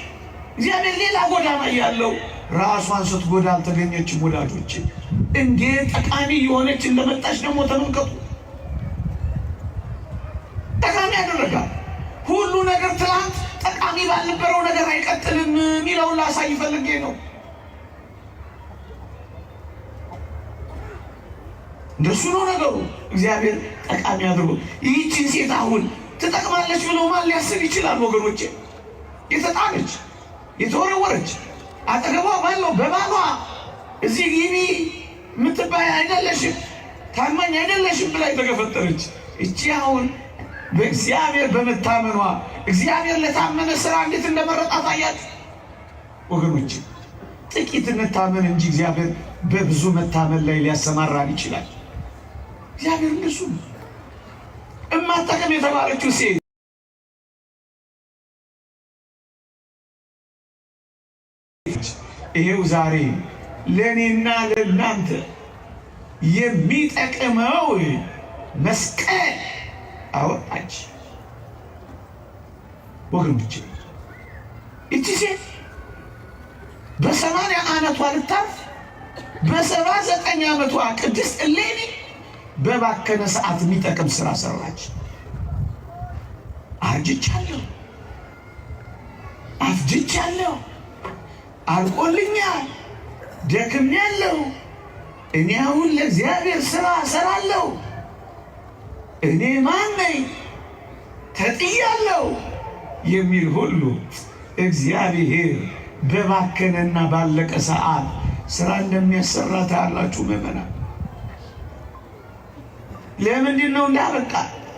እግዚአብሔር ሌላ ጎዳና ያለው ራሷን ስትጎዳ አልተገኘችም። ወዳጆቼ እንዴት ጠቃሚ የሆነች እንደመጣች ደግሞ ተመልከቱ። ጠቃሚ ያደረጋል። ሁሉ ነገር ትላንት ጠቃሚ ባልነበረው ነገር አይቀጥልም የሚለውን ላሳይ ፈልጌ ነው። እንደሱ ነው ነገሩ። እግዚአብሔር ጠቃሚ አድርጎ ይህችን ሴት አሁን ትጠቅማለች ብሎ ማን ሊያስብ ይችላል? ወገኖቼ የተጣለች የተወረወረች አጠገቧ ባለው በባሏ እዚህ ግቢ የምትባይ አይደለሽም፣ ታማኝ አይደለሽም ብላ የተገፈጠረች እቺ አሁን በእግዚአብሔር በመታመኗ እግዚአብሔር ለታመነ ስራ እንዴት እንደመረጣት አያችሁ ወገኖቼ። ጥቂት እንታመን እንጂ እግዚአብሔር በብዙ መታመን ላይ ሊያሰማራን ይችላል። እግዚአብሔር እንደሱ ነው። እማጠቅም የተባለችው ሴት ይሄው ዛሬ ለእኔና ለእናንተ የሚጠቅመው መስቀል አወጣች። ወገኖቼ እቺ ሴት በ80 ዓመቷ ልታርፍ በ79 ዓመቷ ቅድስት እሌኒ በባከነ ሰዓት የሚጠቅም ስራ ሰራች። አርጅቻለሁ፣ አፍጅቻለሁ፣ አልቆልኛል፣ ደክሜያለሁ፣ እኔ አሁን ለእግዚአብሔር ስራ እሰራለሁ፣ እኔ ማን ነኝ ተጥያለሁ የሚል ሁሉ እግዚአብሔር በባከነና ባለቀ ሰዓት ስራ እንደሚያሰራ ታያላችሁ ምዕመናን። ለምንድን ነው እንዳበቃ?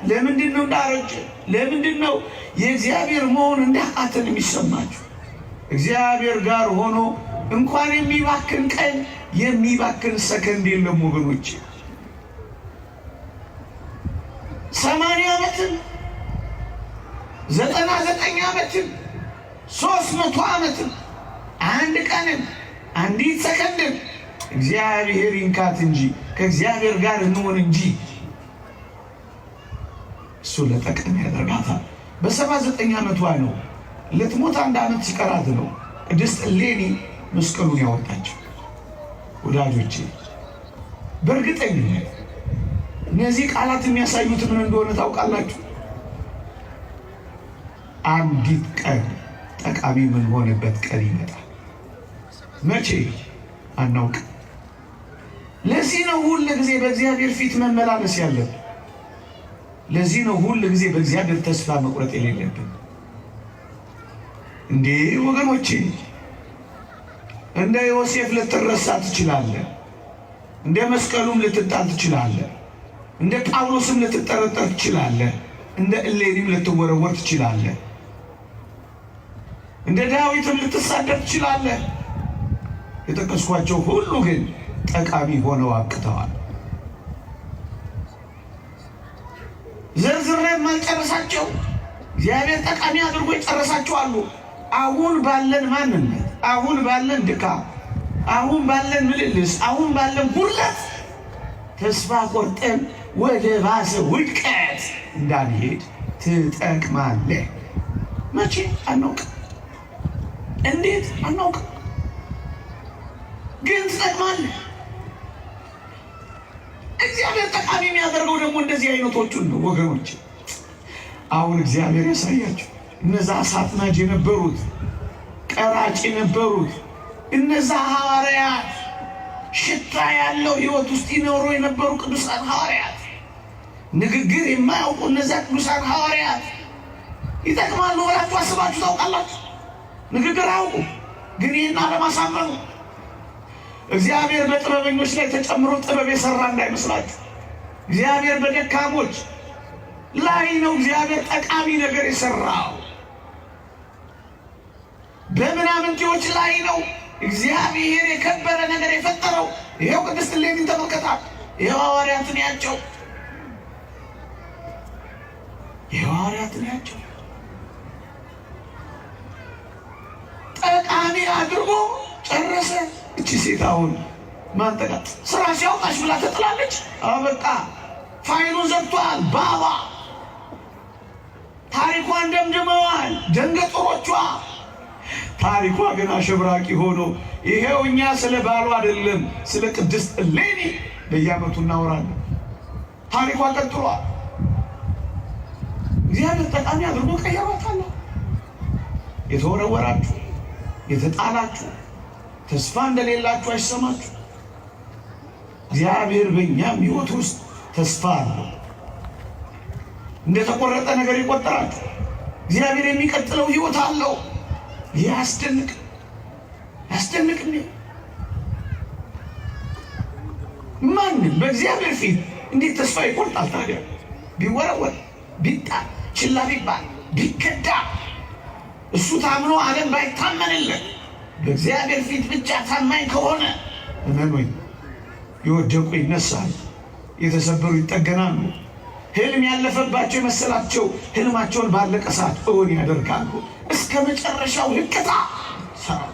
ለምንድን ነው እንዳረጀ? ለምንድን ነው የእግዚአብሔር መሆን እንዳቃተን የሚሰማችሁ? እግዚአብሔር ጋር ሆኖ እንኳን የሚባክን ቀን የሚባክን ሰከንድ የለም ወገኖቼ። 80 ዓመትም 99 ዓመትም 300 ዓመትም አንድ ቀንም አንዲት ሰከንድም እግዚአብሔር ይንካት እንጂ ከእግዚአብሔር ጋር እንሆን እንጂ እሱ ለጠቅም ያደርጋታል። በ79 ዓመቷ ነው ልትሞት 1 ዓመት ሲቀራት ነው ቅድስት እሌኒ መስቀሉን ያወጣችው። ወዳጆቼ በእርግጠኝነት እነዚህ ቃላት የሚያሳዩት ምን እንደሆነ ታውቃላችሁ? አንዲት ቀን ጠቃሚ ምን ሆነበት ቀን ይመጣል። መቼ አናውቅም። ለዚህ ነው ሁል ጊዜ በእግዚአብሔር ፊት መመላለስ ያለብን። ለዚህ ነው ሁል ጊዜ በእግዚአብሔር ተስፋ መቁረጥ የሌለብን። እንዴ ወገኖቼ፣ እንደ ዮሴፍ ልትረሳ ትችላለህ። እንደ መስቀሉም ልትጣል ትችላለህ። እንደ ጳውሎስም ልትጠረጠር ትችላለህ። እንደ እሌኒም ልትወረወር ትችላለህ። እንደ ዳዊትም ልትሳደብ ትችላለህ። የጠቀስኳቸው ሁሉ ግን ጠቃሚ ሆነው አብቅተዋል። ዘርዝሬ የማልጨርሳቸው እግዚአብሔር ጠቃሚ አድርጎ የጨረሳቸው አሉ። አሁን ባለን ማንነት፣ አሁን ባለን ድካም፣ አሁን ባለን ምልልስ፣ አሁን ባለን ጉድለት ተስፋ ቆርጠን ወደ ባሰ ውድቀት እንዳንሄድ ትጠቅማለህ። መቼ አናውቅም፣ እንዴት አናውቅም፣ ግን ትጠቅማለህ። እግዚአብሔር ጠቃሚ የሚያደርገው ደግሞ እንደዚህ አይነቶቹን ነው ወገኖች። አሁን እግዚአብሔር ያሳያቸው እነዛ አሳጥማጅ የነበሩት፣ ቀራጭ የነበሩት እነዛ ሐዋርያት፣ ሽታ ያለው ሕይወት ውስጥ ይኖሩ የነበሩ ቅዱሳን ሐዋርያት፣ ንግግር የማያውቁ እነዛ ቅዱሳን ሐዋርያት ይጠቅማሉ ብላችሁ አስባችሁ ታውቃላችሁ? ንግግር አያውቁ፣ ግን ይህን ዓለም አሳመኑ። እግዚአብሔር በጥበበኞች ላይ ተጨምሮ ጥበብ የሰራ እንዳይመስላችሁ። እግዚአብሔር በደካሞች ላይ ነው እግዚአብሔር ጠቃሚ ነገር የሰራው። በምናምንቴዎች ላይ ነው እግዚአብሔር የከበረ ነገር የፈጠረው። ይሄው ቅድስት እሌኒን ተመልከታት። ይሄው ሐዋርያትን ያቸው፣ ይሄው ሐዋርያትን ያቸው ጠቃሚ አድርጎ ጨረሰ። እቺ ሴት አሁን ማንጠቃት ስራ ሲያውጣሽ ብላ ተጥላለች። አበቃ፣ ፋይሉን ዘግቷል። ባባ ታሪኳን ደምድመዋል ደንገጥሮቿ። ታሪኳ ግን አሸብራቂ ሆኖ ይሄው እኛ ስለ ባሏ አይደለም ስለ ቅድስት እሌኒ በየዓመቱ እናወራለን። ታሪኳ ቀጥሏል። እግዚአብሔር ጠቃሚ አድርጎ ቀየሯታል። የተወረወራችሁ፣ የተጣላችሁ፣ ተስፋ እንደሌላችሁ አይሰማችሁ። እግዚአብሔር በእኛም ሕይወት ውስጥ ተስፋ አለው። እንደተቆረጠ ነገር ይቆጠራችሁ። እግዚአብሔር የሚቀጥለው ሕይወት አለው። ይህ ያስደንቅ። ማንም በእግዚአብሔር ፊት እንዴት ተስፋ ይቆርጣል ታዲያ? ቢወረወር፣ ቢጣል፣ ችላ ቢባል፣ ቢከዳ፣ እሱ ታምኖ ዓለም ባይታመንለት በእግዚአብሔር ፊት ብቻ ታማኝ ከሆነ እመኑኝ፣ የወደቁ ይነሳሉ፣ የተሰበሩ ይጠገናሉ። ህልም ያለፈባቸው የመሰላቸው ህልማቸውን ባለቀ ሰዓት እውን ያደርጋሉ። እስከ መጨረሻው ህቅታ ሰራው።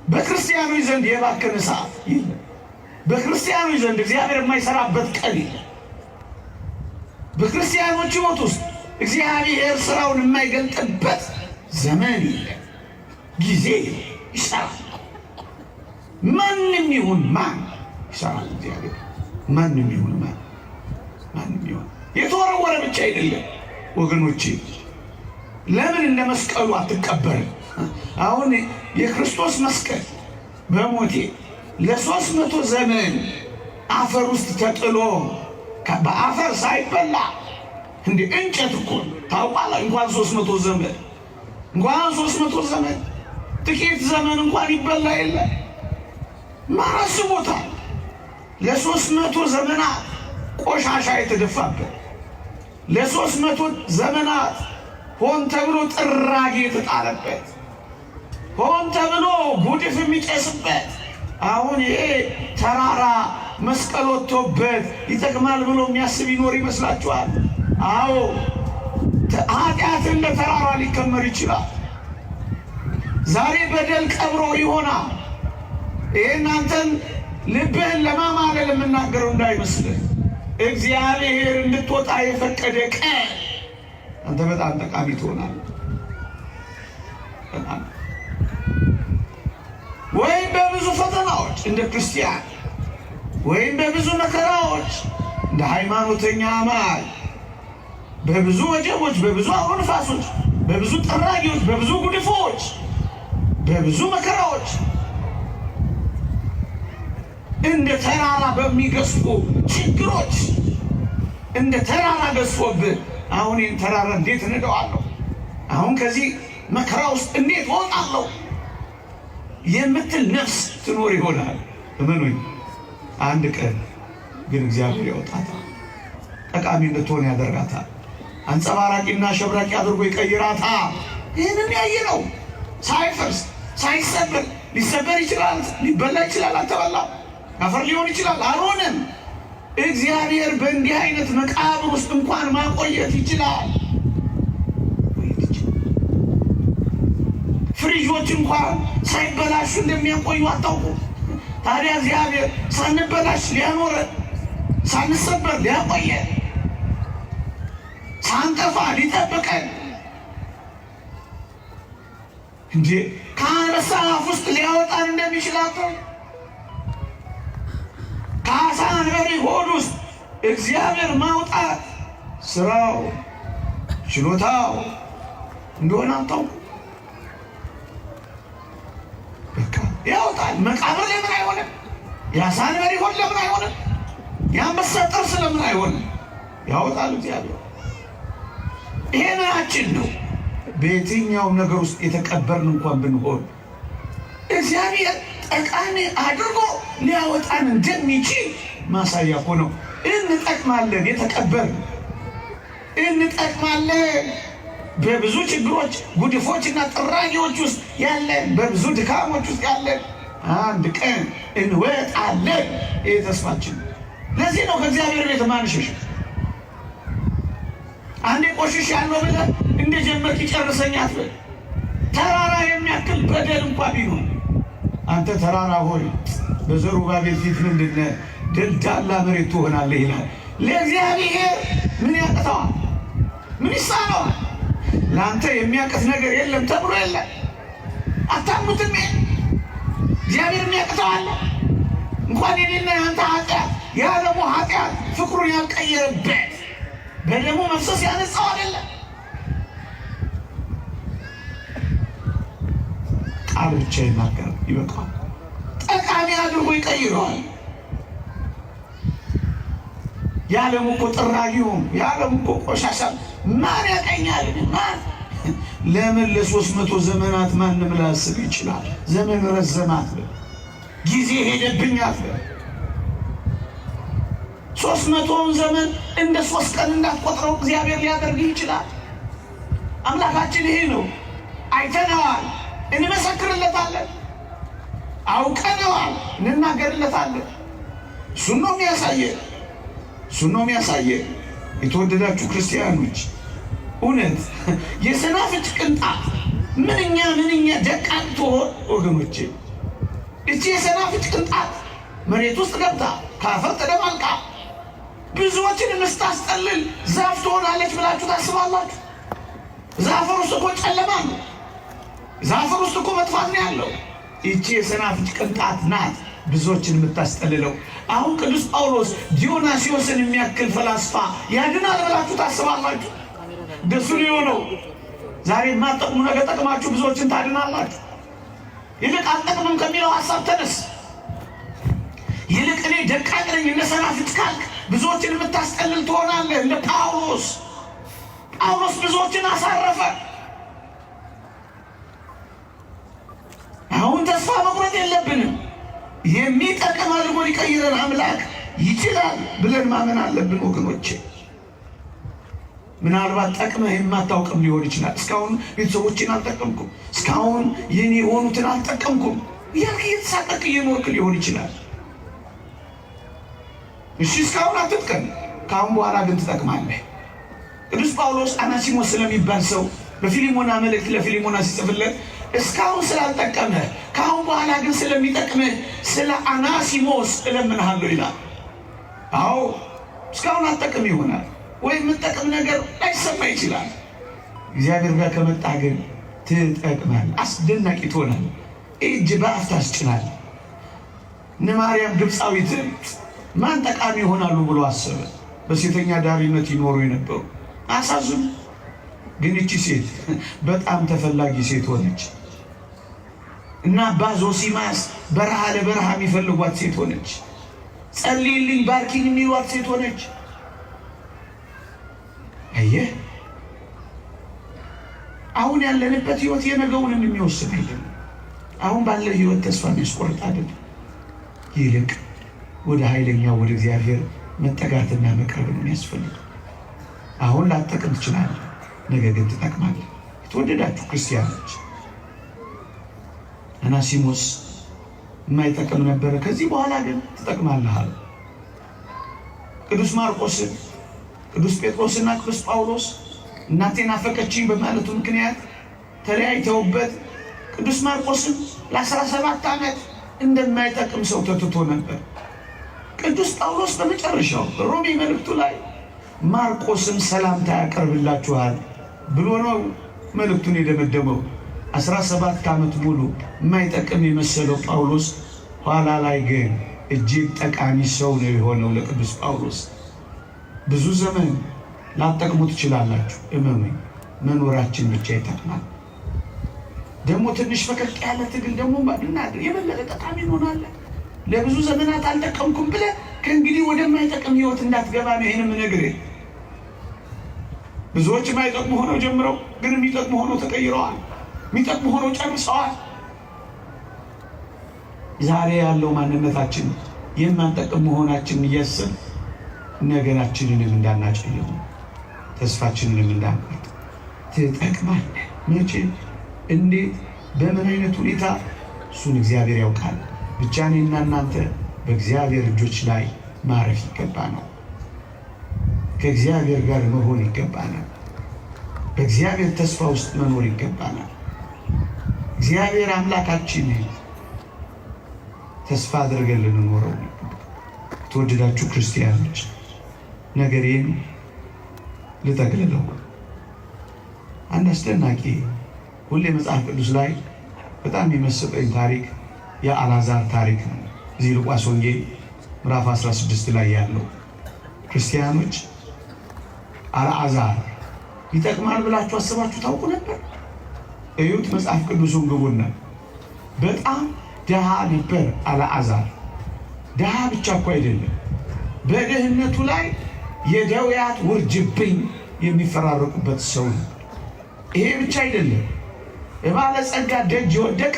በክርስቲያኖች ዘንድ የባከነ ሰዓት የለም። በክርስቲያኖች ዘንድ እግዚአብሔር የማይሰራበት ቀን የለም። በክርስቲያኖች ሕይወት ውስጥ እግዚአብሔር ስራውን የማይገልጥበት ዘመን የለም። ጊዜ ይሰራል። ማንም ይሁን ማን ይሰራል እግዚአብሔር። ማንም ይሁን ማንም ይሁን። የተወረወረ ብቻ አይደለም ወገኖቼ። ለምን እንደ መስቀሉ አትቀበርም? አሁን የክርስቶስ መስቀል በሞቴ ለ300 ዘመን አፈር ውስጥ ተጥሎ በአፈር ሳይበላ እንደ እንጨት እኮ ታውቃለህ። እንኳን 300 ዘመን ጥቂት ዘመን እንኳን ይበላ የለ ማራስቦታ ለ300 ዘመናት ቆሻሻ የተደፋበት፣ ለ300 ዘመናት ሆን ተብሎ ጥራጌ የተጣለበት፣ ሆን ተብሎ ጉድፍ የሚጨስበት። አሁን ይሄ ተራራ መስቀል ወጥቶበት ይጠቅማል ብሎ የሚያስብ ይኖር ይመስላችኋል? አዎ፣ ኃጢአት እንደ ተራራ ሊከመር ይችላል። ዛሬ በደል ቀብሮ ይሆናል። ይህን አንተን ልብህን ለማማለል የምናገረው እንዳይመስልህ። እግዚአብሔር እንድትወጣ የፈቀደ ቀን አንተ በጣም ጠቃሚ ትሆናለህ። ወይም በብዙ ፈተናዎች እንደ ክርስቲያን ወይም በብዙ መከራዎች እንደ ሃይማኖተኛ አማኝ በብዙ ወጀቦች፣ በብዙ አውሎ ነፋሶች፣ በብዙ ጠራጊዎች፣ በብዙ ጉድፎች፣ በብዙ መከራዎች እንደ ተራራ በሚገዝፉ ችግሮች እንደ ተራራ ገዝፎብህ አሁን ይህን ተራራ እንዴት እነደዋለሁ? አሁን ከዚህ መከራ ውስጥ እንዴት እወጣለሁ የምትል ነፍስ ትኖር ይሆናል። እመኑኝ፣ አንድ ቀን ግን እግዚአብሔር ያወጣታል። ጠቃሚ እንድትሆን ያደርጋታል። አንጸባራቂና ሸብራቂ አድርጎ ይቀይራታል። ይህንን ያየ ነው። ሳይፈርስ ሳይሰበር፣ ሊሰበር ይችላል፣ ሊበላ ይችላል፣ አልተበላም። አፈር ሊሆን ይችላል፣ አልሆነም። እግዚአብሔር በእንዲህ አይነት መቃብር ውስጥ እንኳን ማቆየት ይችላል። ፍሪጆች እንኳን ሳይበላሹ እንደሚያቆዩ አታውቁ? ታዲያ እግዚአብሔር ሳንበላሽ ሊያኖረን፣ ሳንሰበር ሊያቆየን፣ ሳንጠፋ ሊጠብቀን እንዴ ከአንበሳ አፍ ውስጥ ሊያወጣን እንደሚችል አታውቁ? ከአሳ አንበሪ ሆድ ውስጥ እግዚአብሔር ማውጣት ስራው ችሎታው እንደሆነ አታውቁ? በቃ ያወጣል። መቃብር ለምን አይሆንም? የአሳ አንበሪ ሆድ ለምን አይሆንም? የአንበሳ ጥርስ ለምን አይሆንም? ያወጣል እግዚአብሔር። ይሄ ምናችን ነው። በየትኛውም ነገር ውስጥ የተቀበርን እንኳን ብንሆን እግዚአብሔር ጠቃሚ አድርጎ ሊያወጣን እንደሚችል ማሳያ እኮ ነው። እንጠቅማለን፣ የተቀበርን እንጠቅማለን። በብዙ ችግሮች፣ ጉድፎችና ጥራጊዎች ውስጥ ያለን፣ በብዙ ድካሞች ውስጥ ያለን አንድ ቀን እንወጣለን። ይህ ተስፋችን። ለዚህ ነው ከእግዚአብሔር ቤት ማንሸሽ። አንዴ ቆሽሽ ያለው ብለህ እንደጀመርክ ይጨርሰኝ አትበል። ተራራ የሚያክል በደል እንኳ ቢሆን አንተ ተራራ ሆይ በዘሩባቤል ፊት ምንድነህ? ደልዳላ መሬት ትሆናለህ ይላል። ለእግዚአብሔር ምን ያቅተዋል? ምን ይሳነዋል? ለአንተ የሚያቅት ነገር የለም ተብሎ የለም። አታምኑትም? እግዚአብሔር የሚያቅተዋል? እንኳን የኔና የአንተ ኃጢአት የዓለሙ ኃጢአት ፍቅሩን ያልቀየረበት በደሙ መፍሰስ ያነጻው አይደለም። ቃል ብቻ ይናገር ይበቃል። ጠቃሚ አድርጎ ይቀይረዋል። የዓለሙ እኮ ጥራጊውም የዓለሙ እኮ ቆሻሻ ማን ያቀኛል? ማን ለምን ለ300 ዘመናት ማንም ላያስብ ይችላል? ዘመን ረዘማት፣ ጊዜ ሄደብኛት። 300ውን ዘመን እንደ 3 ቀን እንዳትቆጥረው እግዚአብሔር ሊያደርግ ይችላል። አምላካችን ይሄ ነው። አይተነዋል፣ እንመሰክርለታለን። አውቀነዋል፣ እንናገርለታለን። እሱን ነው የሚያሳየን፣ እሱን ነው የሚያሳየን። የተወደዳችሁ ክርስቲያኖች፣ እውነት የሰናፍጭ ቅንጣት ምንኛ ደቃቅ ትሆን ወገኖቼ። እቺ የሰናፍጭ ቅንጣት መሬት ውስጥ ገብታ ከአፈር ተደባልቃ ብዙዎችን የምታስጠልል ዛፍ ትሆናለች ብላችሁ ታስባላችሁ? ዛፈር ውስጥ እኮ ጨለማ ነው። ዛፈር ውስጥ እኮ መጥፋት ነው ያለው። ይቺ የሰናፍጭ ቅንጣት ናት ብዙዎችን የምታስጠልለው። አሁን ቅዱስ ጳውሎስ ዲዮናስዮስን የሚያክል ፈላስፋ ያድናል ብላችሁ ታስባላችሁ? ደሱ ሊሆነው ዛሬ የማጠቅሙ ነገር ጠቅማችሁ ብዙዎችን ታድናላችሁ። ይልቅ አልጠቅምም ከሚለው ሀሳብ ተነስ። ይልቅ እኔ ደቃቅ ነኝ እንደ ሰናፍጭ ካልክ ብዙዎችን የምታስጠልል ትሆናለህ። እንደ ጳውሎስ ብዙዎችን አሳረፈ። አሁን ተስፋ መቁረጥ የለብንም። የሚጠቅም አድርጎ ሊቀይረን አምላክ ይችላል ብለን ማመን አለብን ወገኖቼ። ምናልባት ጠቅመህ የማታውቅም ሊሆን ይችላል። እስካሁን ቤተሰቦችን አልጠቀምኩም፣ እስካሁን የኔ የሆኑትን አልጠቀምኩም እያልክ እየተሳቀቅ እየኖርክ ሊሆን ይችላል። እሺ እስካሁን አትጥቀም፣ ከአሁን በኋላ ግን ትጠቅማለህ። ቅዱስ ጳውሎስ አናሲሞስ ስለሚባል ሰው በፊሊሞና መልእክት ለፊሊሞና ሲጽፍለት እስካሁን ስላልጠቀመህ ከአሁን በኋላ ግን ስለሚጠቅምህ ስለ አናሲሞስ እለምንሃለሁ ይላል። አዎ እስካሁን አትጠቅም ይሆናል ወይ የምትጠቅም ነገር ላይሰማ ይችላል። እግዚአብሔር ጋር ከመጣ ግን ትጠቅማል። አስደናቂ ትሆናል። እጅ በአፍ ታስጭናል። እነ ማርያም ግብፃዊትን ማን ጠቃሚ ይሆናሉ ብሎ አሰበ። በሴተኛ ዳሪነት ይኖሩ የነበሩ አሳዝኑ። ግን እቺ ሴት በጣም ተፈላጊ ሴት ሆነች እና አባ ዞሲማስ በረሃ ለበረሃ የሚፈልጓት ሴት ሆነች። ጸልይልኝ ባርኪኝ የሚሏት ሴት ሆነች። አየህ፣ አሁን ያለንበት ህይወት የነገውንም የሚወስን አይደለም። አሁን ባለ ህይወት ተስፋ የሚያስቆርጥ አይደለም። ይልቅ ወደ ኃይለኛው ወደ እግዚአብሔር መጠጋትና መቅረብ ነው የሚያስፈልገው። አሁን ላትጠቅም ትችላለህ፣ ነገ ግን ትጠቅማለህ። የተወደዳችሁ ክርስቲያኖች፣ አናሲሞስ የማይጠቅም ነበረ፣ ከዚህ በኋላ ግን ትጠቅማለህ አለ። ቅዱስ ማርቆስን፣ ቅዱስ ጴጥሮስና ቅዱስ ጳውሎስ እናቴን አፈቀችኝ በማለቱ ምክንያት ተለያይተውበት ቅዱስ ማርቆስን ለ17 ዓመት እንደማይጠቅም ሰው ተትቶ ነበር። ቅዱስ ጳውሎስ በመጨረሻው ሮሜ መልእክቱ ላይ ማርቆስም ሰላምታ ያቀርብላችኋል ብሎ ነው መልእክቱን የደመደመው። 17 ዓመት ሙሉ የማይጠቅም የመሰለው ጳውሎስ ኋላ ላይ ግን እጅግ ጠቃሚ ሰው ነው የሆነው ለቅዱስ ጳውሎስ። ብዙ ዘመን ላትጠቅሙ ትችላላችሁ፣ እመኑኝ፣ መኖራችን ብቻ ይጠቅማል። ደግሞ ትንሽ ፈቀቅ ያለ ትግል ደግሞ ባድናደር የበለጠ ጠቃሚ እንሆናለን። ለብዙ ዘመናት አልጠቀምኩም ብለህ ከእንግዲህ ወደማይጠቅም ህይወት እንዳትገባ ነው ይህንም ነግሬህ። ብዙዎች የማይጠቅሙ ሆነው ጀምረው ግን የሚጠቅሙ ሆነው ተቀይረዋል። የሚጠቅሙ ሆነው ጨርሰዋል። ዛሬ ያለው ማንነታችን የማንጠቅም መሆናችን እያሰብን ነገራችንንም እንዳናጨልም ተስፋችንንም እንዳንቆርጥ ትጠቅማለህ። መቼ፣ እንዴት፣ በምን አይነት ሁኔታ እሱን እግዚአብሔር ያውቃል። ብቻ እኔና እናንተ በእግዚአብሔር እጆች ላይ ማረፍ ይገባናል። ከእግዚአብሔር ጋር መሆን ይገባናል። በእግዚአብሔር ተስፋ ውስጥ መኖር ይገባናል። እግዚአብሔር አምላካችን ተስፋ አድርገን ልንኖረው። የተወደዳችሁ ክርስቲያኖች፣ ነገሬን ልጠቅልለው። አንድ አስደናቂ ሁሌ መጽሐፍ ቅዱስ ላይ በጣም የመሰጠኝ ታሪክ የአልዓዛር ታሪክ ነው። እዚህ ሉቃስ ወንጌል ምዕራፍ 16 ላይ ያለው ክርስቲያኖች፣ አልዓዛር ይጠቅማል ብላችሁ አስባችሁ ታውቁ ነበር? እዩት፣ መጽሐፍ ቅዱሱን ግቡና። በጣም ድሃ ነበር አልዓዛር። ድሃ ብቻ እኮ አይደለም፣ በድህነቱ ላይ የደውያት ውርጅብኝ የሚፈራረቁበት ሰው ነው። ይሄ ብቻ አይደለም፣ የባለጸጋ ደጅ የወደቀ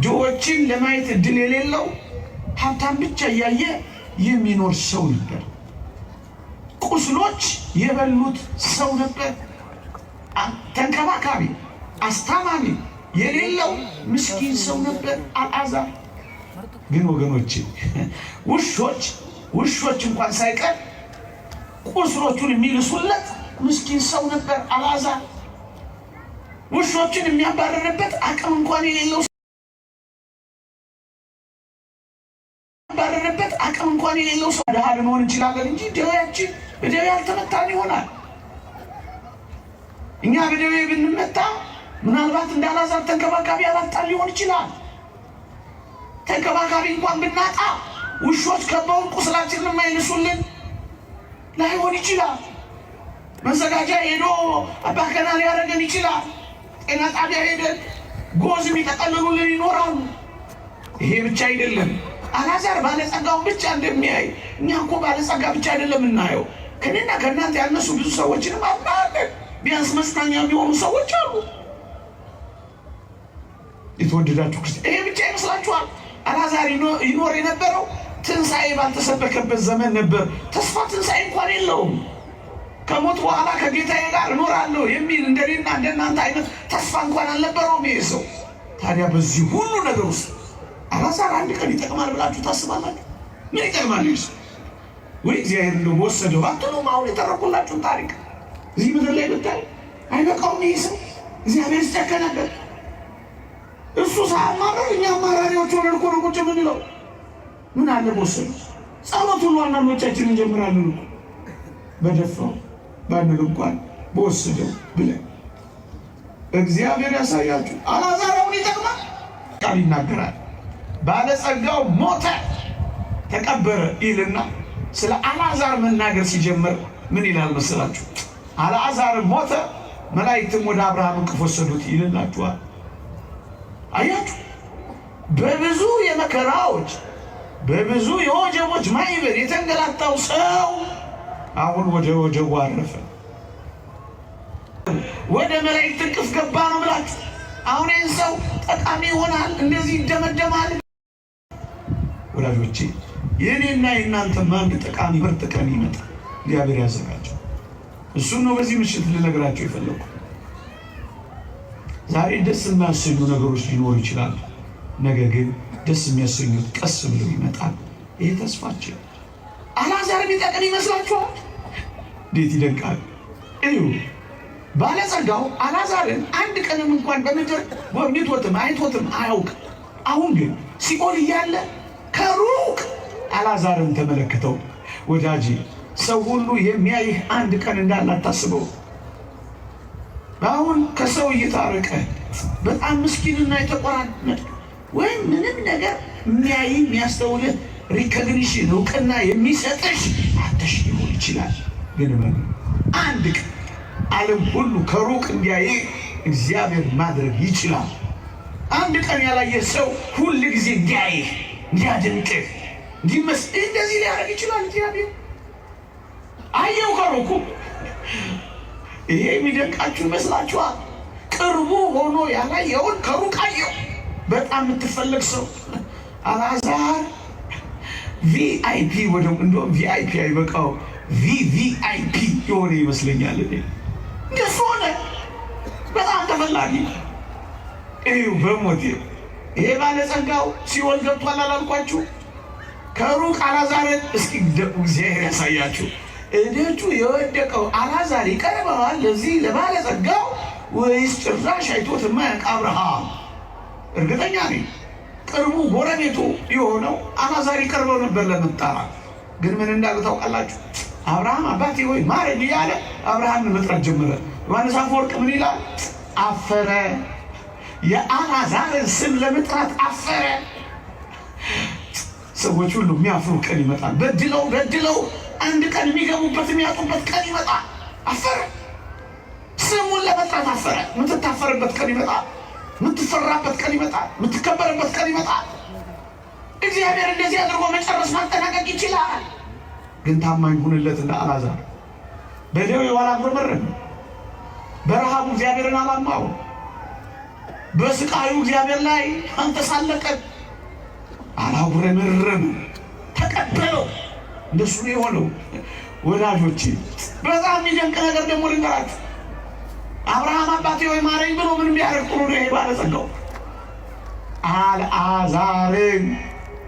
ድሆችን ለማየት እድል የሌለው ሀብታም ብቻ እያየ የሚኖር ሰው ነበር። ቁስሎች የበሉት ሰው ነበር። ተንከባካቢ አስታማሚ የሌለው ምስኪን ሰው ነበር አልዓዛር። ግን ወገኖቼ ውሾች እንኳን ሳይቀር ቁስሎቹን የሚልሱለት ምስኪን ሰው ነበር አልዓዛር። ውሾችን የሚያባረርበት አቅም እንኳን የሌለው ሰው ድሃ ልንሆን እንችላለን እንጂ ደዌያችን በደዌ ያልተመታን ይሆናል። እኛ በደዌ ብንመታ ምናልባት እንደ አልዓዛር ተንከባካቢ ያላጣን ሊሆን ይችላል። ተንከባካቢ እንኳን ብናጣ ውሾች ከበውን ቁስላችንን የማይልሱልን ላይሆን ይችላል። መዘጋጃ ሄዶ አባከና ሊያደርገን ይችላል። ጤና ጣቢያ ሄደን ጎዝ የሚጠቀልሉልን ይኖራሉ። ይሄ ብቻ አይደለም፣ አልዓዛር ባለጸጋውን ብቻ እንደሚያይ እኛ እኮ ባለጸጋ ብቻ አይደለም እናየው። ከእኔና ከእናንተ ያነሱ ብዙ ሰዎችንም አናለን። ቢያንስ መጽናኛ የሚሆኑ ሰዎች አሉ። የተወደዳችሁ ክርስቲያን፣ ይሄ ብቻ ይመስላችኋል? አልዓዛር ይኖር የነበረው ትንሣኤ ባልተሰበከበት ዘመን ነበር። ተስፋ ትንሣኤ እንኳን የለውም። ከሞት በኋላ ከጌታዬ ጋር እኖራለሁ የሚል እንደኔና እንደናንተ አይነት ተስፋ እንኳን አልነበረውም ይሄ ሰው። ታዲያ በዚህ ሁሉ ነገር ውስጥ አልዓዛር አንድ ቀን ይጠቅማል ብላችሁ ታስባላችሁ? ምን ይጠቅማል ይህ ሰው? ወይ እግዚአብሔር እንደው ወሰደው አትሉም? አሁን የተረኩላችሁን ታሪክ እዚህ ምድር ላይ ብታይ አይበቃውም ይህ ሰው? እግዚአብሔር ሲጨከነበት እሱ ሳያማረር እኛ አማራሪዎች ሆነን እኮ ነው ቁጭ የምንለው። ምን አለ በወሰደው? ጸሎት ሁሉ አንዳንዶቻችን እንጀምራለን በደፋው ባንል እንኳን በወሰደው ብለን። እግዚአብሔር ያሳያችሁ። አልዓዛር አሁን ይጠቅማል ቃል ይናገራል። ባለጸጋው ሞተ፣ ተቀበረ ይልና ስለ አልዓዛር መናገር ሲጀምር ምን ይላል መሰላችሁ? አልዓዛር ሞተ፣ መላእክትም ወደ አብርሃም እቅፍ ወሰዱት ይልላችኋል። አያችሁ፣ በብዙ የመከራዎች በብዙ የወጀቦች ማዕበል የተንገላታው ሰው አሁን ወደ ወጀቡ አረፈ፣ ወደ መላእክት እቅፍ ገባ ነው ብላችሁ አሁን ይህን ሰው ጠቃሚ ይሆናል እንደዚህ ይደመደማል። ወዳጆቼ የእኔና የእናንተም አንድ ጠቃሚ ምርጥ ቀን ይመጣል። እግዚአብሔር ያዘጋጀው እሱን ነው በዚህ ምሽት ልነግራቸው የፈለኩ። ዛሬ ደስ የሚያሰኙ ነገሮች ሊኖሩ ይችላሉ። ነገ ግን ደስ የሚያሰኙት ቀስ ብለው ይመጣል። ይሄ ተስፋችን። አልዓዛር የሚጠቅም ይመስላችኋል? እንዴት ይደንቃል! እዩ፣ ባለጸጋው አልዓዛርን አንድ ቀንም እንኳን በምድር ጎብኝቶትም አይቶትም አያውቅም። አሁን ግን ሲኦል እያለ ከሩቅ አልዓዛርን ተመለከተው። ወዳጄ ሰው ሁሉ የሚያይህ አንድ ቀን እንዳለ አታስበው። አሁን ከሰው እየታረቀ በጣም ምስኪንና የተቆራመጠ ወይም ምንም ነገር የሚያይ የሚያስተውልህ ሪኮግኒሽን እውቅና የሚሰጥሽ አተሽ ሊሆን ይችላል። ግን አንድ ቀን ዓለም ሁሉ ከሩቅ እንዲያይ እግዚአብሔር ማድረግ ይችላል። አንድ ቀን ያላየ ሰው ሁል ጊዜ እንዲያይህ እንዲያድንቅህ እንዲመስል እንደዚህ ሊያደርግ ይችላል። እግዚአብሔር አየው ከሩቁ። ይሄ የሚደንቃችሁ ይመስላችኋል? ቅርቡ ሆኖ ያላየውን ከሩቅ አየው። በጣም የምትፈለግ ሰው አልዓዛር ቪአይፒ ወደ እንደውም ቪአይፒ አይበቃው ቪቪአይፒ የሆነ ይመስለኛል። እንደሱ ሆነ። በጣም ተፈላጊ። እዩ በሞቴ ይሄ ባለጸጋው ሲኦል ገብቷል አላልኳችሁ? ከሩቅ አልዓዛርን እስኪ እግዚአብሔር ያሳያችሁ። እደጁ የወደቀው አልዓዛር ይቀርበዋል ለዚህ ለባለጸጋው ወይስ ጭራሽ አይቶት የማያውቅ አብርሃም? እርግጠኛ ነኝ ቅርቡ ጎረቤቱ የሆነው አልዓዛር ይቀርበው ነበር ለመጣራት። ግን ምን እንዳለ ታውቃላችሁ? አብርሃም አባቴ ሆይ ማረኝ እያለ አብርሃምን መጥራት ጀመረ። ዮሐንስ አፈወርቅ ምን ይላል? አፈረ። የአልዓዛርን ስም ለመጥራት አፈረ። ሰዎች ሁሉ የሚያፍሩ ቀን ይመጣል። በድለው አንድ ቀን የሚገቡበት የሚያጡበት ቀን ይመጣል። አፈረ። ስሙን ለመጥራት አፈረ። የምትታፈርበት ቀን ይመጣል። የምትፈራበት ቀን ይመጣል። የምትከበርበት ቀን ይመጣል። እግዚአብሔር እንደዚህ አድርጎ መጨረስ ማጠናቀቅ ይችላል። ግን ታማኝ ሁንለት እንደ አልዓዛር። በደዌው አላጉረመረም። በረሃቡ እግዚአብሔርን አላማው። በስቃዩ እግዚአብሔር ላይ አልተሳለቀም። አላጉረመረም። ተቀበለው። እንደሱ ነው የሆነው። ወዳጆቼ በጣም የሚደንቅ ነገር ደግሞ ልንገራችሁ። አብርሃም አባቴ ሆይ ማረኝ ብሎ ምን ቢያደርግ ጥሩ ነው? ይሄ ባለጸጋው አልዓዛርን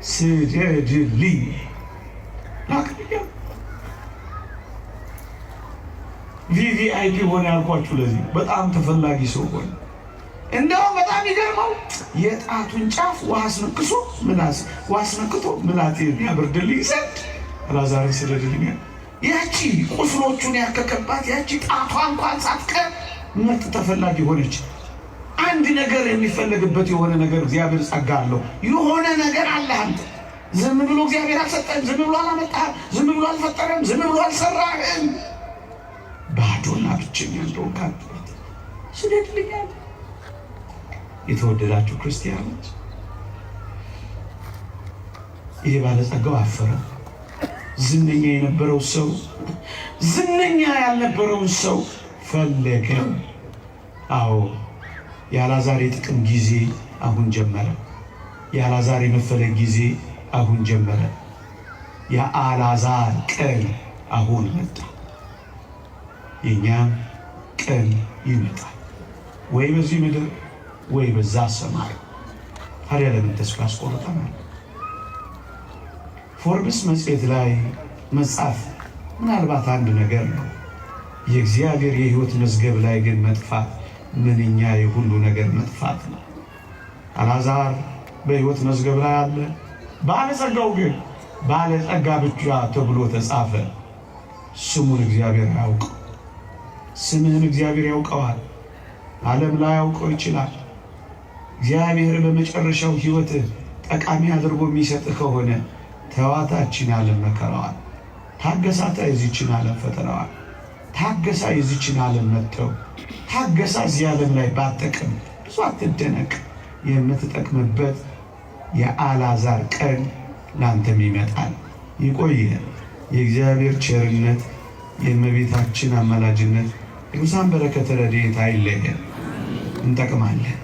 ስደድልኝ ላክልኝ። ቪቪአይፒ ሆነ ያልኳችሁ ለዚህ በጣም ተፈላጊ ሰው ሆነ። እንደውም በጣም ይገርመው የጣቱን ጫፍ ውሃ አስነክቶ ምላቴን ያበርድልኝ ዘንድ አልዓዛርን ስደድልኝ። ያቺ ቁስሎቹን ያከከባት ያቺ ጣቷ እንኳን ሳትቀር ምርጥ ተፈላጊ ሆነች። አንድ ነገር የሚፈለግበት የሆነ ነገር እግዚአብሔር ጸጋ አለው። የሆነ ነገር አለ። አንተ ዝም ብሎ እግዚአብሔር አልሰጠህም። ዝም ብሎ አላመጣህም። ዝም ብሎ አልፈጠረም። ዝም ብሎ አልሰራህም። ባዶና ብቸኛ እንደሆንክ ስደድልኛል። የተወደዳችሁ ክርስቲያኖች ይሄ ባለጸጋው አፈረ። ዝነኛ የነበረው ሰው ዝነኛ ያልነበረውን ሰው ፈለገው። አዎ የአልዓዛር የጥቅም ጊዜ አሁን ጀመረ። የአልዓዛር የመፈለግ ጊዜ አሁን ጀመረ። የአልዓዛር ቀን አሁን መጣ። የእኛም ቀን ይመጣል፣ ወይ በዚህ ምድር ወይ በዛ ሰማይ። ታዲያ ለምን ተስፋ ያስቆርጠናል? ፎርብስ መጽሔት ላይ መጻፍ ምናልባት አንድ ነገር ነው። የእግዚአብሔር የሕይወት መዝገብ ላይ ግን መጥፋት ምንኛ የሁሉ ነገር መጥፋት ነው። አልዓዛር በሕይወት መዝገብ ላይ አለ። ባለጸጋው ግን ባለጸጋ ብቻ ተብሎ ተጻፈ። ስሙን እግዚአብሔር ያውቀው። ስምህን እግዚአብሔር ያውቀዋል። ዓለም ላይ ያውቀው ይችላል። እግዚአብሔር በመጨረሻው ሕይወትህ ጠቃሚ አድርጎ የሚሰጥህ ከሆነ ተዋታችን ዓለም መከራዋን፣ ታገሳታ የዚችን ዓለም ፈተናዋን፣ ታገሳ የዚችን ዓለም መተው፣ ታገሳ እዚህ ዓለም ላይ ባጠቅም ብዙ አትደነቅ። የምትጠቅምበት የአልዓዛር ቀን ላንተም ይመጣል። ይቆየን። የእግዚአብሔር ቸርነት፣ የእመቤታችን አማላጅነት፣ የቅዱሳን በረከተ ረድኤት አይለየን። እንጠቅማለን።